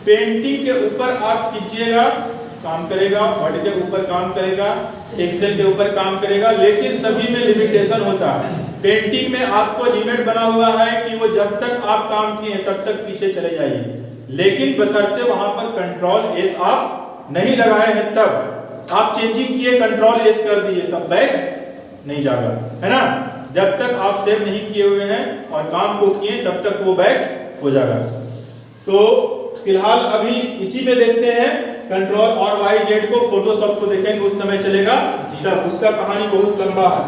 Speaker 1: पेंटिंग के ऊपर आप कीजिएगा, काम करेगा, वर्ड के ऊपर काम करेगा, एक्सेल के ऊपर काम करेगा, लेकिन सभी में लिमिटेशन होता है। पेंटिंग में आपको लिमिट बना हुआ है कि वो जब तक आप काम किए तब तक पीछे चले जाइए, लेकिन बशर्ते वहां पर कंट्रोल S आप नहीं लगाए हैं, तब आप चेंजिंग किए कंट्रोल S कर दिए तब बैक नहीं जाएगा, है ना। जब तक आप सेव नहीं किए हुए हैं और काम को किए तब तक वो बैक हो जाएगा। तो फिलहाल अभी इसी में देखते हैं कंट्रोल और Y Z को, फोटोशॉप को देखेंगे उस समय चलेगा, तब उसका कहानी बहुत लंबा है,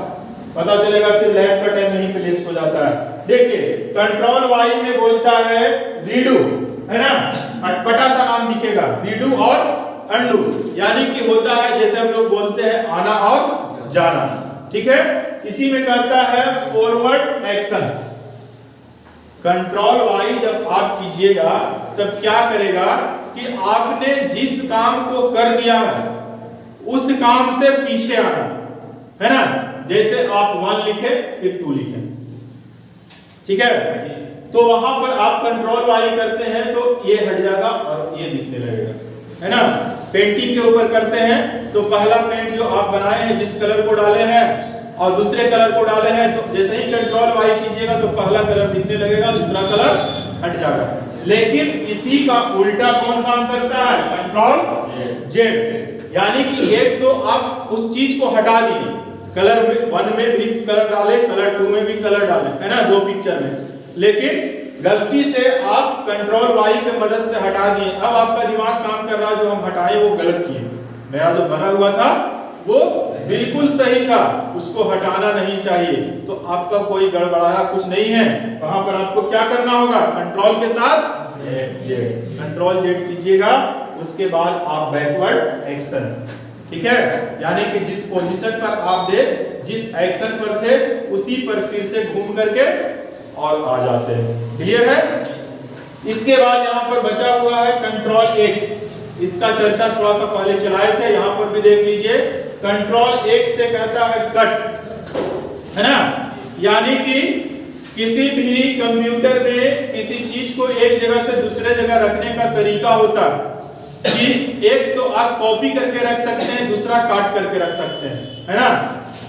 Speaker 1: पता चलेगा फिर लैब का टाइम यहीं पे लेप्स हो जाता है। देखिए कंट्रोल Y में बोलता है रीडू, है ना, अटपटा सा नाम दिखेगा, रीडू और अंडू, यानी कि होता है जैसे हम लोग बोलते हैं आना और जाना, ठीक है। इसी में कहता है फॉरवर्ड एक्शन। कंट्रोल Y जब आप कीजिएगा तब क्या करेगा कि आपने जिस काम को कर दिया है उस काम से पीछे आना, है ना। जैसे आप 1 लिखे फिर 2 लिखे, ठीक है, तो वहां पर आप कंट्रोल Y करते हैं तो ये हट जाएगा और ये दिखने लगेगा, है ना। पेंटिंग के ऊपर करते हैं तो पहला पेंट जो आप बनाए हैं जिस कलर को डाले हैं और दूसरे कलर को डाले हैं, तो जैसे ही कंट्रोल Y कीजिएगा तो पहला कलर दिखने लगेगा, दूसरा कलर हट जाएगा। लेकिन इसी का उल्टा कौन काम करता है, कंट्रोल Z, यानी कि एक तो आप उस चीज को हटा दिए, कलर में 1 में भी कलर डाले, कलर 2 में भी कलर डाले, है ना, 2 पिक्चर में, लेकिन गलती से आप कंट्रोल Y की मदद से हटा दिए। अब आपका दिमाग काम कर रहा, जो हम हटाए वो गलत किए, मेरा जो बना हुआ था वो बिल्कुल सही था, उसको हटाना नहीं चाहिए। तो आपका कोई गड़बड़ाया कुछ नहीं है, वहां पर आपको क्या करना होगा, कंट्रोल के साथ Z, कंट्रोल Z कीजिएगा, उसके बाद आप बैकवर्ड एक्शन, ठीक है, यानी कि जिस पोजीशन पर आप थे, जिस एक्शन पर थे उसी पर फिर से घूम करके और आ जाते हैं। क्लियर है। इसके बाद यहाँ पर बचा हुआ है कंट्रोल X, इसका चर्चा थोड़ा सा पहले चलाए थे, यहाँ पर भी देख लीजिए। कंट्रोल X से कहता है कट, है ना, यानी कि किसी भी कंप्यूटर में किसी चीज को एक जगह से दूसरे जगह रखने का तरीका होता है कि एक तो आप कॉपी करके रख सकते हैं, दूसरा काट करके रख सकते हैं, है ना।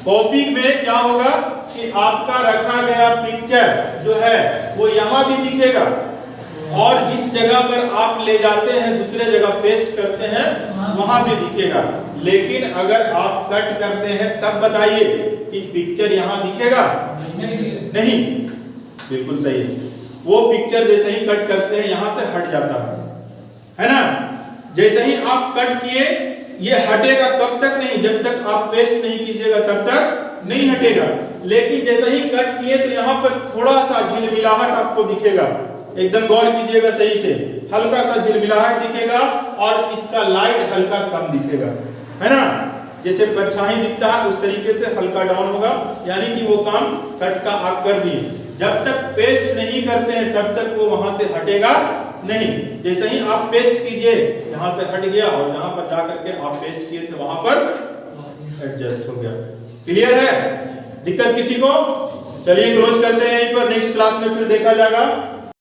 Speaker 1: कॉपी में क्या होगा कि आपका रखा गया पिक्चर जो है वो यहाँ भी दिखेगा और जिस जगह पर आप ले जाते हैं दूसरे जगह पेस्ट करते हैं वहां भी दिखेगा। लेकिन अगर आप कट करते हैं तब बताइए कि पिक्चर यहाँ दिखेगा, नहीं, बिल्कुल सही, वो पिक्चर जैसे ही कट करते हैं यहाँ से हट जाता है ना। जैसे ही आप कट किए ये हटेगा, कब तक नहीं, जब तक आप पेस्ट नहीं कीजिएगा तब तक नहीं हटेगा। लेकिन जैसे ही कट किए तो यहाँ पर थोड़ा सा झिलमिलाहट आपको दिखेगा, एकदम गौर कीजिएगा सही से, हल्का सा झिलमिलाहट दिखेगा और इसका लाइट हल्का कम दिखेगा, है ना। जैसे परछाई दिखता है उस तरीके से हल्का डाउन होगा, यानी कि वो काम कट का आप कर दिए। जब तक पेस्ट नहीं करते हैं तब तक वो वहां से हटेगा नहीं। जैसे ही आप पेस्ट कीजिए यहाँ से हट गया और यहाँ पर जाकर के आप पेस्ट किए थे वहां पर एडजस्ट हो गया। क्लियर है, दिक्कत किसी को? चलिए क्लोज करते हैं यहीं पर, नेक्स्ट क्लास में फिर देखा जाएगा।